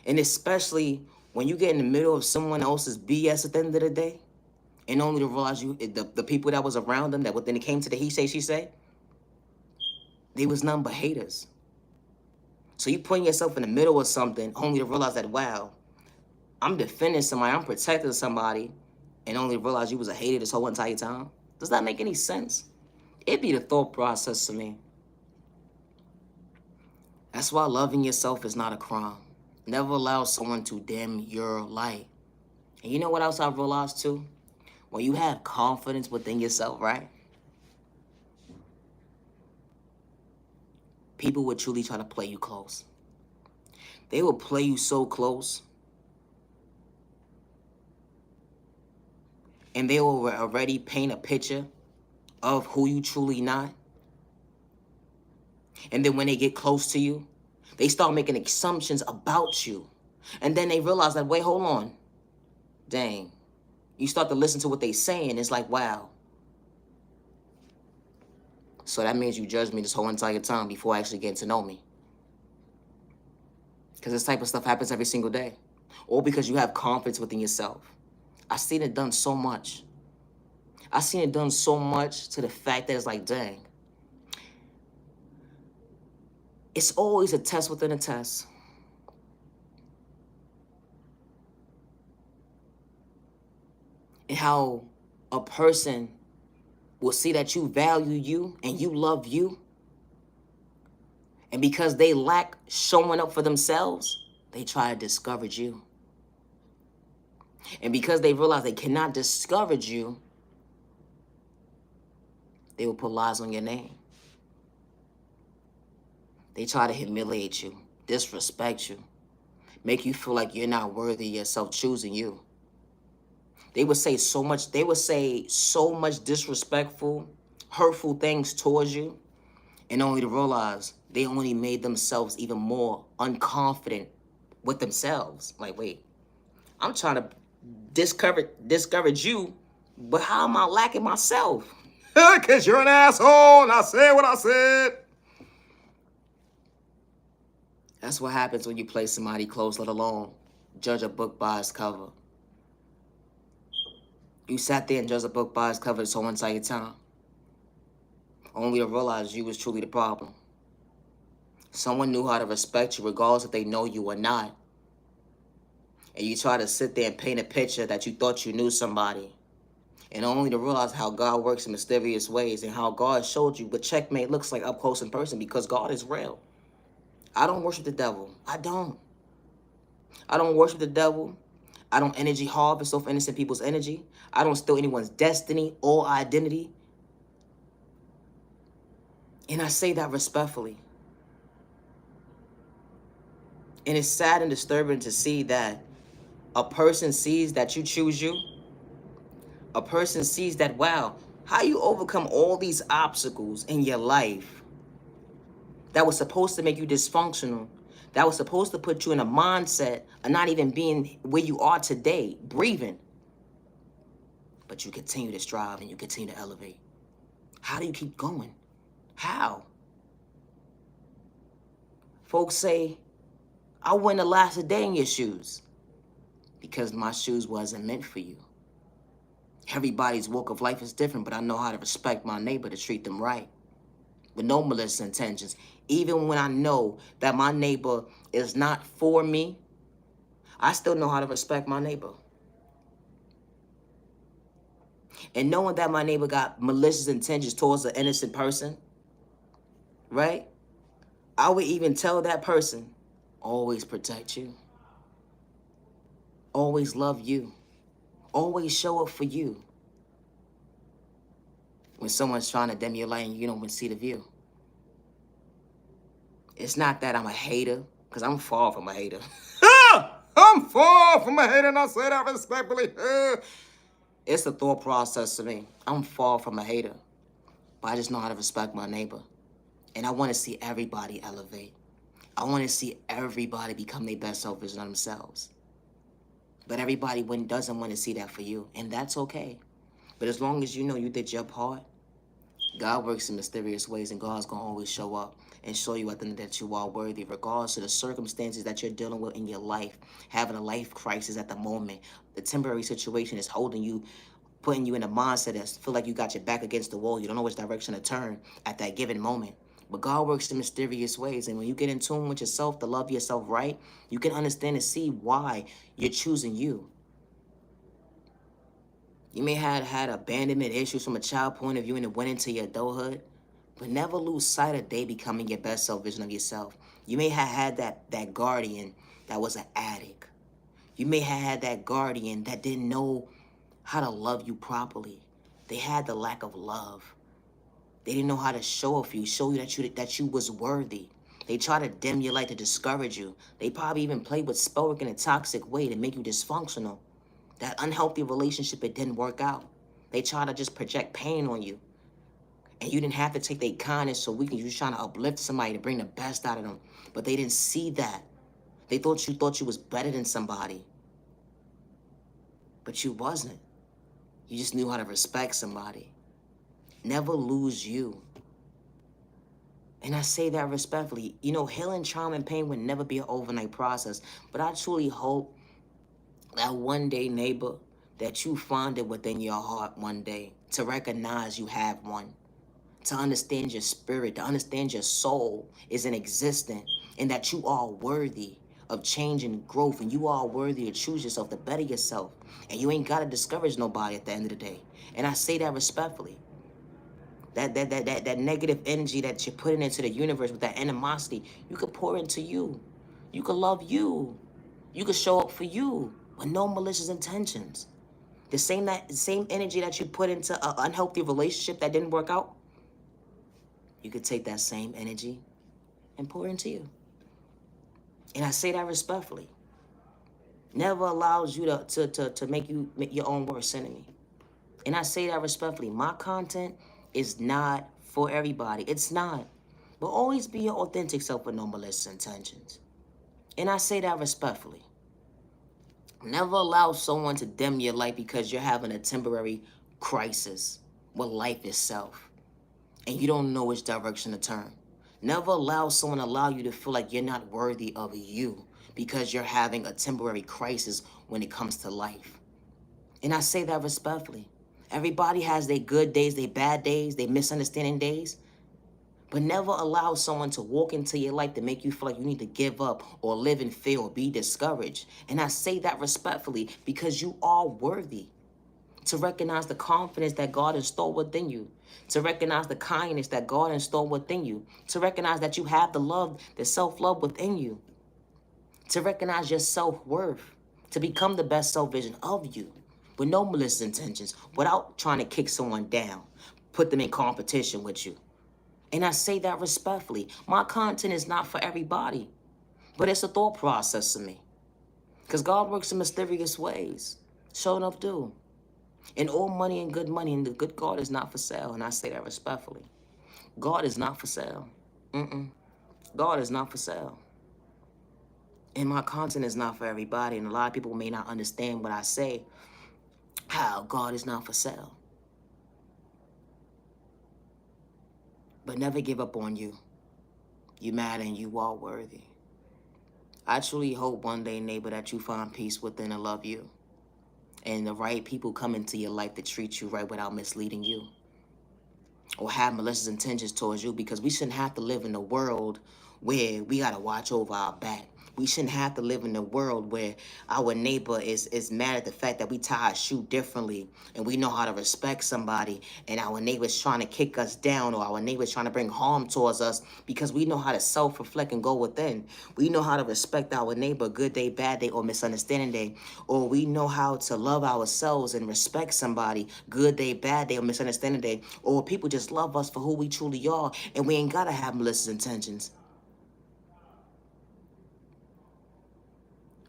And especially when you get in the middle of someone else's BS at the end of the day, and only to realize the people that was around them, that when it came to the he say, she say, they was none but haters. So you putting yourself in the middle of something only to realize that, wow, I'm defending somebody, I'm protecting somebody, and only to realize you was a hater this whole entire time? Does that make any sense? It be the thought process to me. That's why loving yourself is not a crime. Never allow someone to dim your light. And you know what else I've realized too? When you have confidence within yourself, right? People would truly try to play you close. They will play you so close. And they will already paint a picture of who you truly not. And then when they get close to you, they start making assumptions about you. And then they realize that, wait, hold on. Dang. You start to listen to what they saying. It's like, wow. So that means you judged me this whole entire time before actually getting to know me. Because this type of stuff happens every single day. Or because you have confidence within yourself. I've seen it done so much. I've seen it done so much to the fact that it's like, dang. It's always a test within a test. And how a person will see that you value you and you love you. And because they lack showing up for themselves, they try to discourage you. And because they realize they cannot discourage you, they will put lies on your name. They try to humiliate you, disrespect you, make you feel like you're not worthy of yourself choosing you. They would say so much disrespectful, hurtful things towards you, and only to realize they only made themselves even more unconfident with themselves. Like, wait, I'm trying to discourage you, but how am I lacking myself? Because you're an asshole and I said what I said. That's what happens when you play somebody close, let alone judge a book by its cover. You sat there and judged a book by its cover this whole entire time, only to realize you was truly the problem. Someone knew how to respect you regardless if they know you or not. And you try to sit there and paint a picture that you thought you knew somebody. And only to realize how God works in mysterious ways and how God showed you what checkmate looks like up close in person, because God is real. I don't worship the devil. I don't worship the devil. I don't energy harvest off innocent people's energy. I don't steal anyone's destiny or identity. And I say that respectfully. And it's sad and disturbing to see that a person sees that you choose you. A person sees that, wow, how you overcome all these obstacles in your life that was supposed to make you dysfunctional, that was supposed to put you in a mindset of not even being where you are today, breathing. But you continue to strive and you continue to elevate. How do you keep going? How? Folks say, I wouldn't have lasted a day in your shoes because my shoes wasn't meant for you. Everybody's walk of life is different, but I know how to respect my neighbor, to treat them right with no malicious intentions. Even when I know that my neighbor is not for me, I still know how to respect my neighbor. And knowing that my neighbor got malicious intentions towards an innocent person, right? I would even tell that person, always protect you, always love you, always show up for you. When someone's trying to dim your light and you don't even see the view. It's not that I'm a hater, because I'm far from a hater. I'm far from a hater, and I say that respectfully. It's the thought process to me. I'm far from a hater, but I just know how to respect my neighbor. And I want to see everybody elevate. I want to see everybody become their best self version of themselves. But everybody doesn't want to see that for you, and that's okay. But as long as you know you did your part, God works in mysterious ways, and God's going to always show up and show you at the end that you are worthy, regardless of the circumstances that you're dealing with in your life. Having a life crisis at the moment, the temporary situation is holding you, putting you in a mindset that feel like you got your back against the wall. You don't know which direction to turn at that given moment. But God works in mysterious ways, and when you get in tune with yourself, to love yourself right, you can understand and see why you're choosing you. You may have had abandonment issues from a child point of view and it went into your adulthood, but never lose sight of they becoming your best self vision of yourself. You may have had that guardian that was an addict. You may have had that guardian that didn't know how to love you properly. They had the lack of love. They didn't know how to show up for you, show you that you was worthy. They try to dim your light to discourage you. They probably even play with spell work in a toxic way to make you dysfunctional. That unhealthy relationship, it didn't work out. They try to just project pain on you. And you didn't have to take their kindness or weakness. You were trying to uplift somebody to bring the best out of them. But they didn't see that. They thought you was better than somebody. But you wasn't. You just knew how to respect somebody. Never lose you. And I say that respectfully. You know, healing trauma and pain would never be an overnight process. But I truly hope that one day, neighbor, that you find it within your heart one day to recognize you have one, to understand your spirit, to understand your soul is in existence, and that you are worthy of change and growth, and you are worthy to choose yourself, to better yourself, and you ain't got to discourage nobody at the end of the day. And I say that respectfully. That negative energy that you're putting into the universe with that animosity, you could pour into you. You could love you. You could show up for you with no malicious intentions. The same energy that you put into an unhealthy relationship that didn't work out, you could take that same energy and pour into you. And I say that respectfully. Never allows you to make you your own worst enemy. And I say that respectfully. My content is not for everybody. It's not. But always be your authentic self with no malicious intentions. And I say that respectfully. Never allow someone to dim your light because you're having a temporary crisis with life itself and you don't know which direction to turn. Never allow someone to allow you to feel like you're not worthy of you because you're having a temporary crisis when it comes to life. And I say that respectfully. Everybody has their good days, their bad days, their misunderstanding days. But never allow someone to walk into your life to make you feel like you need to give up or live in fear or be discouraged. And I say that respectfully because you are worthy. To recognize the confidence that God installed within you. To recognize the kindness that God installed within you. To recognize that you have the love, the self-love within you. To recognize your self-worth. To become the best self-vision of you. With no malicious intentions. Without trying to kick someone down. Put them in competition with you. And I say that respectfully. My content is not for everybody. But it's a thought process to me. Because God works in mysterious ways. Sure enough do. And all money and the good God is not for sale. And I say that respectfully. God is not for sale. God is not for sale. And my content is not for everybody. And a lot of people may not understand what I say. How God is not for sale. But never give up on you. You matter and you are worthy. I truly hope one day, neighbor, that you find peace within and love you. And the right people come into your life to treat you right without misleading you. Or have malicious intentions towards you, because we shouldn't have to live in a world where we got to watch over our back. We shouldn't have to live in a world where our neighbor is mad at the fact that we tie our shoe differently and we know how to respect somebody, and our neighbor's trying to kick us down, or our neighbor's trying to bring harm towards us, because we know how to self-reflect and go within. We know how to respect our neighbor, good day, bad day, or misunderstanding day. Or we know how to love ourselves and respect somebody, good day, bad day, or misunderstanding day. Or people just love us for who we truly are, and we ain't gotta have malicious intentions.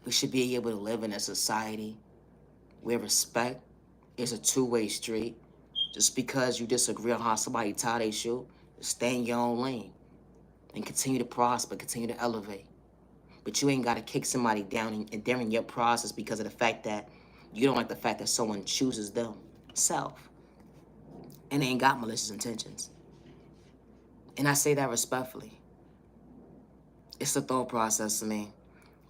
We should be able to live in a society where respect is a two-way street. Just because you disagree on how somebody tie their shoe, stay in your own lane and continue to prosper, continue to elevate. But you ain't got to kick somebody down and during your process because of the fact that you don't like the fact that someone chooses themselves and they ain't got malicious intentions. And I say that respectfully. It's the thought process to me.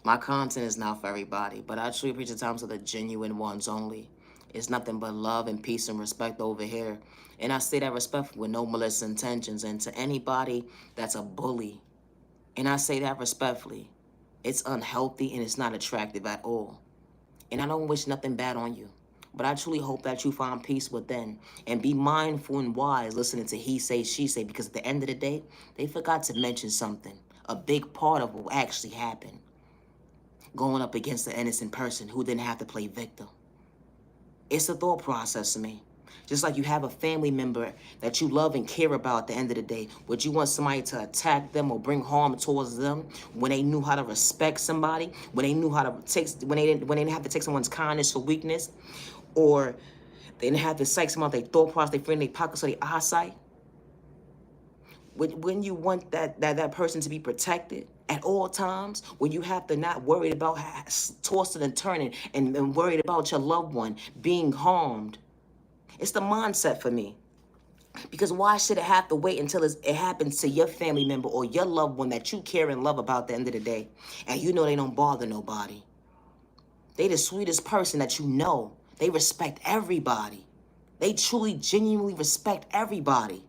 My content is not for everybody, but I truly preach the times of the genuine ones only. It's nothing but love and peace and respect over here. And I say that respectfully with no malicious intentions. And to anybody that's a bully, and I say that respectfully, it's unhealthy and it's not attractive at all. And I don't wish nothing bad on you. But I truly hope that you find peace within and be mindful and wise listening to he say, she say, because at the end of the day, they forgot to mention something. A big part of what actually happened. Going up against an innocent person who didn't have to play victim. It's a thought process to me. Just like you have a family member that you love and care about at the end of the day. Would you want somebody to attack them or bring harm towards them when they knew how to respect somebody? When they knew how to take, when they didn't have to take someone's kindness for weakness? Or they didn't have to psych someone out their thought process, they friend, their pockets, or their eyesight? When you want that person to be protected at all times, when you have to not worry about tossing and turning and worried about your loved one being harmed. It's the mindset for me. Because why should it have to wait until it happens to your family member or your loved one that you care and love about at the end of the day, and you know they don't bother nobody? They the sweetest person that you know. They respect everybody. They truly, genuinely respect everybody.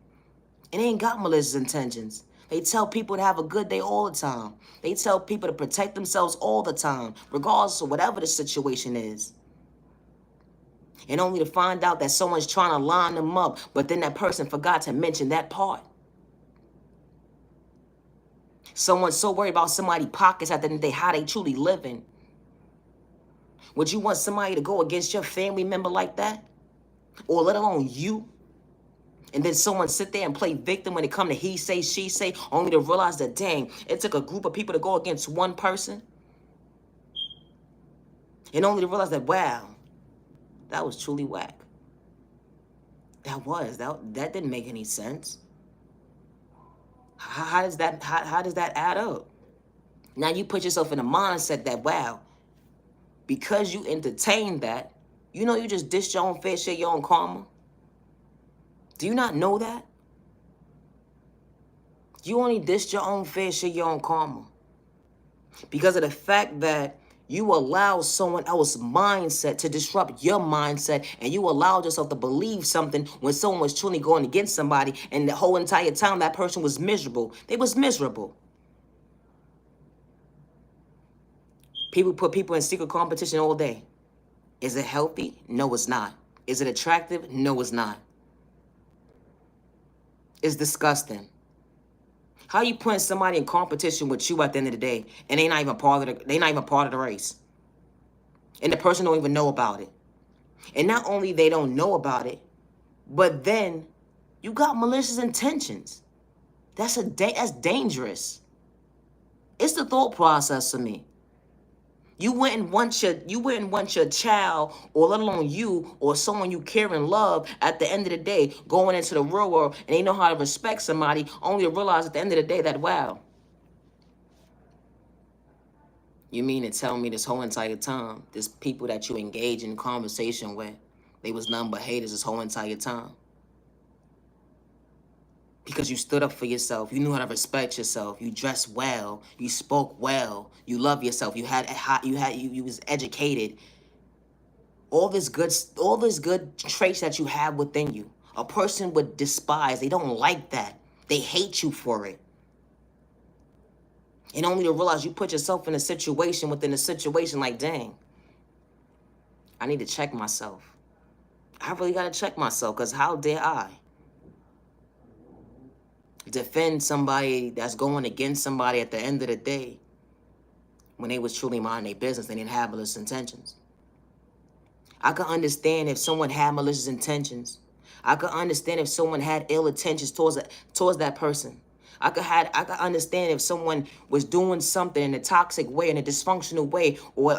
And they ain't got malicious intentions. They tell people to have a good day all the time. They tell people to protect themselves all the time, regardless of whatever the situation is. And only to find out that someone's trying to line them up, but then that person forgot to mention that part. Someone's so worried about somebody's pockets at the end of the day, how they truly living. Would you want somebody to go against your family member like that? Or let alone you? And then someone sit there and play victim when it come to he say, she say, only to realize that, dang, it took a group of people to go against one person. And only to realize that, wow, that was truly whack. That didn't make any sense. How does that add up? Now you put yourself in a mindset that, wow, because you entertained that, you know you just dished your own fair share, your own karma. Do you not know that? You only dished your own fair share, your own karma. Because of the fact that you allow someone else's mindset to disrupt your mindset, and you allowed yourself to believe something when someone was truly going against somebody, and the whole entire time that person was miserable. They was miserable. People put people in secret competition all day. Is it healthy? No, it's not. Is it attractive? No, it's not. It's disgusting. How you putting somebody in competition with you at the end of the day, and they not even part of the race, and the person don't even know about it? And not only they don't know about it, but then you got malicious intentions. That's dangerous. It's the thought process for me. You wouldn't want your child, or let alone you or someone you care and love, at the end of the day going into the real world and they know how to respect somebody, only to realize at the end of the day that, wow, you mean to tell me this whole entire time, this people that you engage in conversation with, they was nothing but haters this whole entire time? Because you stood up for yourself. You knew how to respect yourself. You dressed well. You spoke well. You love yourself. You was educated. All this good traits that you have within you. A person would despise. They don't like that. They hate you for it. And only to realize you put yourself in a situation within a situation like, dang, I need to check myself. I really got to check myself, because how dare I defend somebody that's going against somebody at the end of the day when they was truly minding their business, they didn't have malicious intentions. I could understand if someone had malicious intentions. I could understand if someone had ill intentions towards that person. I could understand if someone was doing something in a toxic way, in a dysfunctional way, or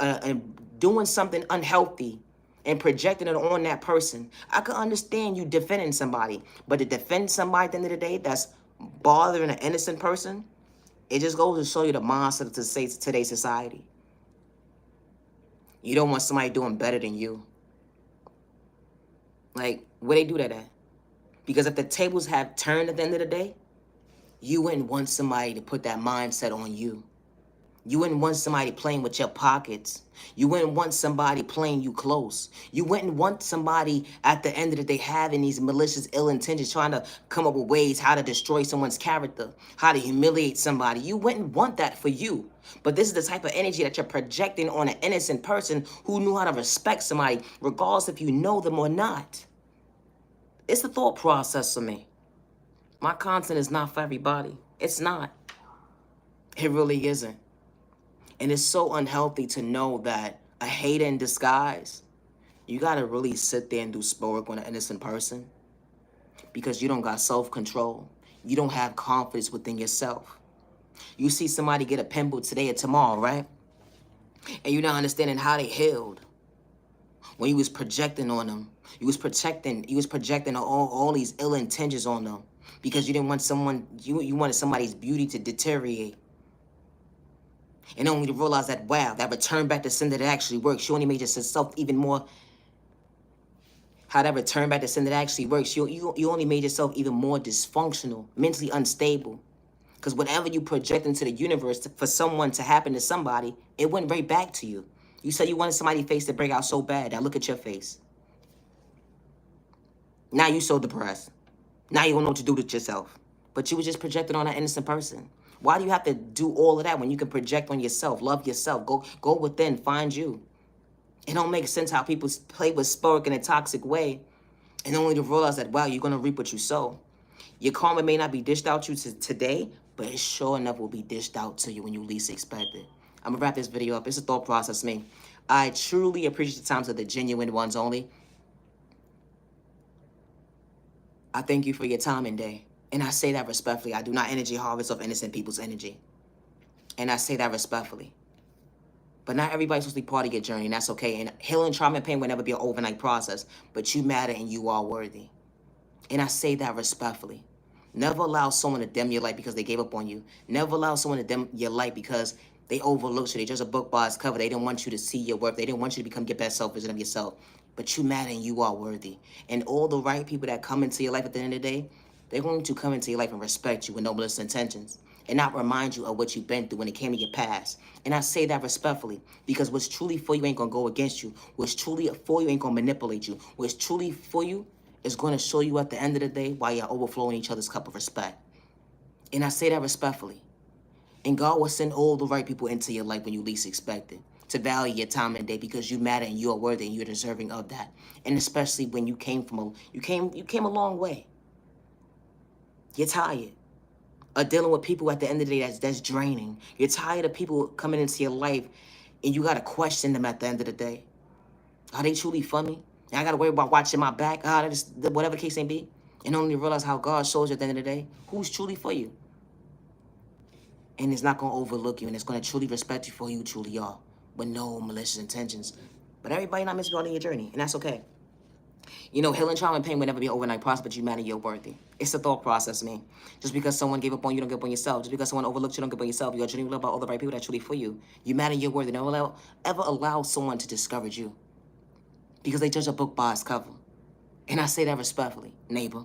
doing something unhealthy and projecting it on that person. I could understand you defending somebody, but to defend somebody at the end of the day that's bothering an innocent person, it just goes to show you the monster of today's society. You don't want somebody doing better than you. Like, where they do that at? Because if the tables have turned at the end of the day, you wouldn't want somebody to put that mindset on you. You wouldn't want somebody playing with your pockets. You wouldn't want somebody playing you close. You wouldn't want somebody at the end of the day having these malicious ill intentions, trying to come up with ways how to destroy someone's character, how to humiliate somebody. You wouldn't want that for you. But this is the type of energy that you're projecting on an innocent person who knew how to respect somebody, regardless if you know them or not. It's the thought process for me. My content is not for everybody. It's not. It really isn't. And it's so unhealthy to know that a hater in disguise, you gotta really sit there and do spell work on an innocent person, because you don't got self-control. You don't have confidence within yourself. You see somebody get a pimple today or tomorrow, right? And you're not understanding how they healed. When you was projecting on them, you was projecting all these ill intentions on them, because you didn't want you wanted somebody's beauty to deteriorate. And only to realize that, wow, that return back to sender that actually works. You only made yourself even more. How that return back to sender that actually works. You only made yourself even more dysfunctional, mentally unstable. Because whatever you project into the universe for someone to happen to somebody, it went right back to you. You said you wanted somebody's face to break out so bad. Now look at your face. Now you so depressed. Now you don't know what to do with yourself. But you were just projecting on an innocent person. Why do you have to do all of that when you can project on yourself, love yourself, go within, find you? It don't make sense how people play with spark in a toxic way, and only to realize that, wow, you're gonna reap what you sow. Your karma may not be dished out to you today, but it sure enough will be dished out to you when you least expect it. I'm gonna wrap this video up. It's a thought process, me. I truly appreciate the times of the genuine ones only. I thank you for your time and day. And I say that respectfully. I do not energy harvest off innocent people's energy. And I say that respectfully. But not everybody's supposed to be part of your journey, and that's okay. And healing, trauma, and pain will never be an overnight process. But you matter and you are worthy. And I say that respectfully. Never allow someone to dim your light because they gave up on you. Never allow someone to dim your light because they overlooked you. They just a book by its cover. They didn't want you to see your worth. They didn't want you to become your best self version of yourself. But you matter and you are worthy. And all the right people that come into your life at the end of the day, they're going to come into your life and respect you with no malicious intentions, and not remind you of what you've been through when it came to your past. And I say that respectfully, because what's truly for you ain't gonna go against you. What's truly for you ain't gonna manipulate you. What's truly for you is gonna show you at the end of the day why you're overflowing each other's cup of respect. And I say that respectfully. And God will send all the right people into your life when you least expect it, to value your time and day, because you matter and you are worthy and you're deserving of that. And especially when you came a long way. You're tired of dealing with people at the end of the day that's draining. You're tired of people coming into your life and you gotta question them at the end of the day. Are they truly for me? And I gotta worry about watching my back, whatever the case may be. And only realize how God shows you at the end of the day who's truly for you. And it's not gonna overlook you, and it's gonna truly respect you for who you truly are, with no malicious intentions. But everybody not meant to be on your journey, and that's okay. You know, healing, trauma, and pain will never be an overnight process, but you matter, you're worthy. It's a thought process, man. Just because someone gave up on you, don't give up on yourself. Just because someone overlooked you, don't give up on yourself. You are genuinely loved by all the right people that truly for you. You matter, you're worthy. Never ever allow someone to discourage you, because they judge a book by its cover. And I say that respectfully, neighbor.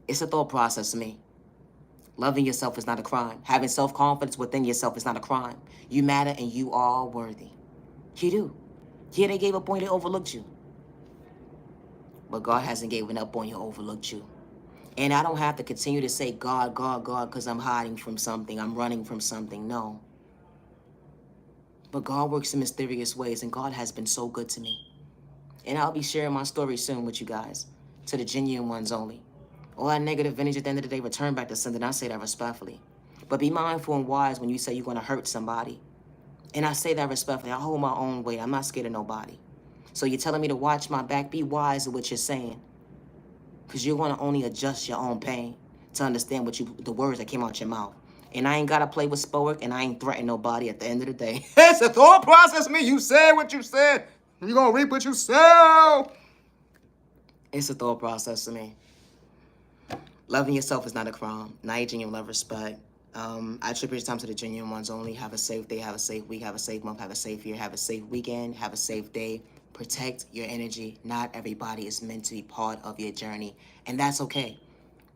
It's a thought process to me. Loving yourself is not a crime. Having self-confidence within yourself is not a crime. You matter and you are worthy. You do. Yeah, they gave up on you, they overlooked you. But God hasn't given up on you, overlooked you. And I don't have to continue to say God, God, God, because I'm hiding from something. I'm running from something. No. But God works in mysterious ways, and God has been so good to me. And I'll be sharing my story soon with you guys, to the genuine ones only. All that negative energy at the end of the day, return back to sender, and I say that respectfully. But be mindful and wise when you say you're going to hurt somebody. And I say that respectfully. I hold my own weight. I'm not scared of nobody. So you're telling me to watch my back? Be wise in what you're saying. Because you're going to only adjust your own pain to understand the words that came out your mouth. And I ain't got to play with Spoic, and I ain't threaten nobody at the end of the day. It's a thought process, me. You said what you said. You're going to reap what you sow. It's a thought process to me. Loving yourself is not a crime. Not your genuine love, respect. I attribute your time to the genuine ones only. Have a safe day, have a safe week, have a safe month, have a safe year, have a safe weekend, have a safe day. Protect your energy. Not everybody is meant to be part of your journey, and that's okay.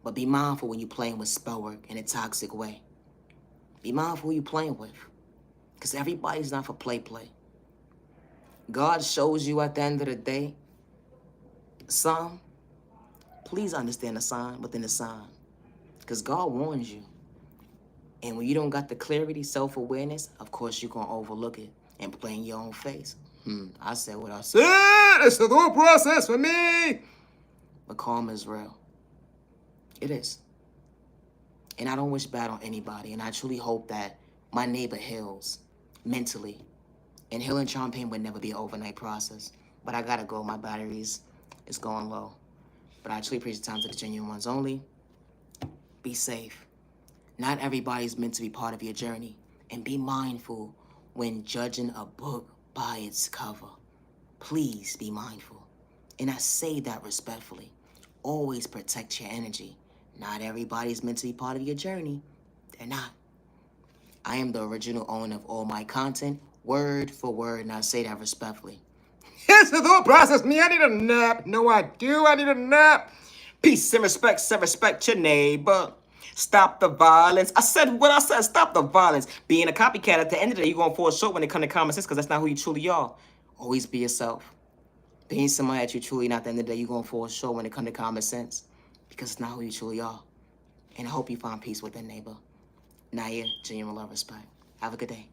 But be mindful when you're playing with spell work in a toxic way. Be mindful who you're playing with, because everybody's not for play. God shows you at the end of the day, son, please understand the sign within the sign, because God warns you. And when you don't got the clarity, self-awareness, of course you're going to overlook it and play in your own face. I said what I said. It's the thought process for me. But karma is real. It is. And I don't wish bad on anybody. And I truly hope that my neighbor heals mentally. And healing trauma pain would never be an overnight process. But I got to go. My batteries is going low. But I truly appreciate the time to the genuine ones only. Be safe. Not everybody's meant to be part of your journey. And be mindful when judging a book by its cover. Please be mindful. And I say that respectfully. Always protect your energy. Not everybody's meant to be part of your journey. They're not. I am the original owner of all my content, word for word, and I say that respectfully. It's the thought process, me. I need a nap. No, I do. I need a nap. Peace and respect your neighbor. Stop the violence. I said what I said. Stop the violence. Being a copycat, at the end of the day, you're going to fall short when it comes to common sense, because that's not who you truly are. Always be yourself. Being somebody that you truly not, at the end of the day, you're going to fall short when it comes to common sense, because it's not who you truly are. And I hope you find peace with that neighbor. Naya, genuine love, respect. Have a good day.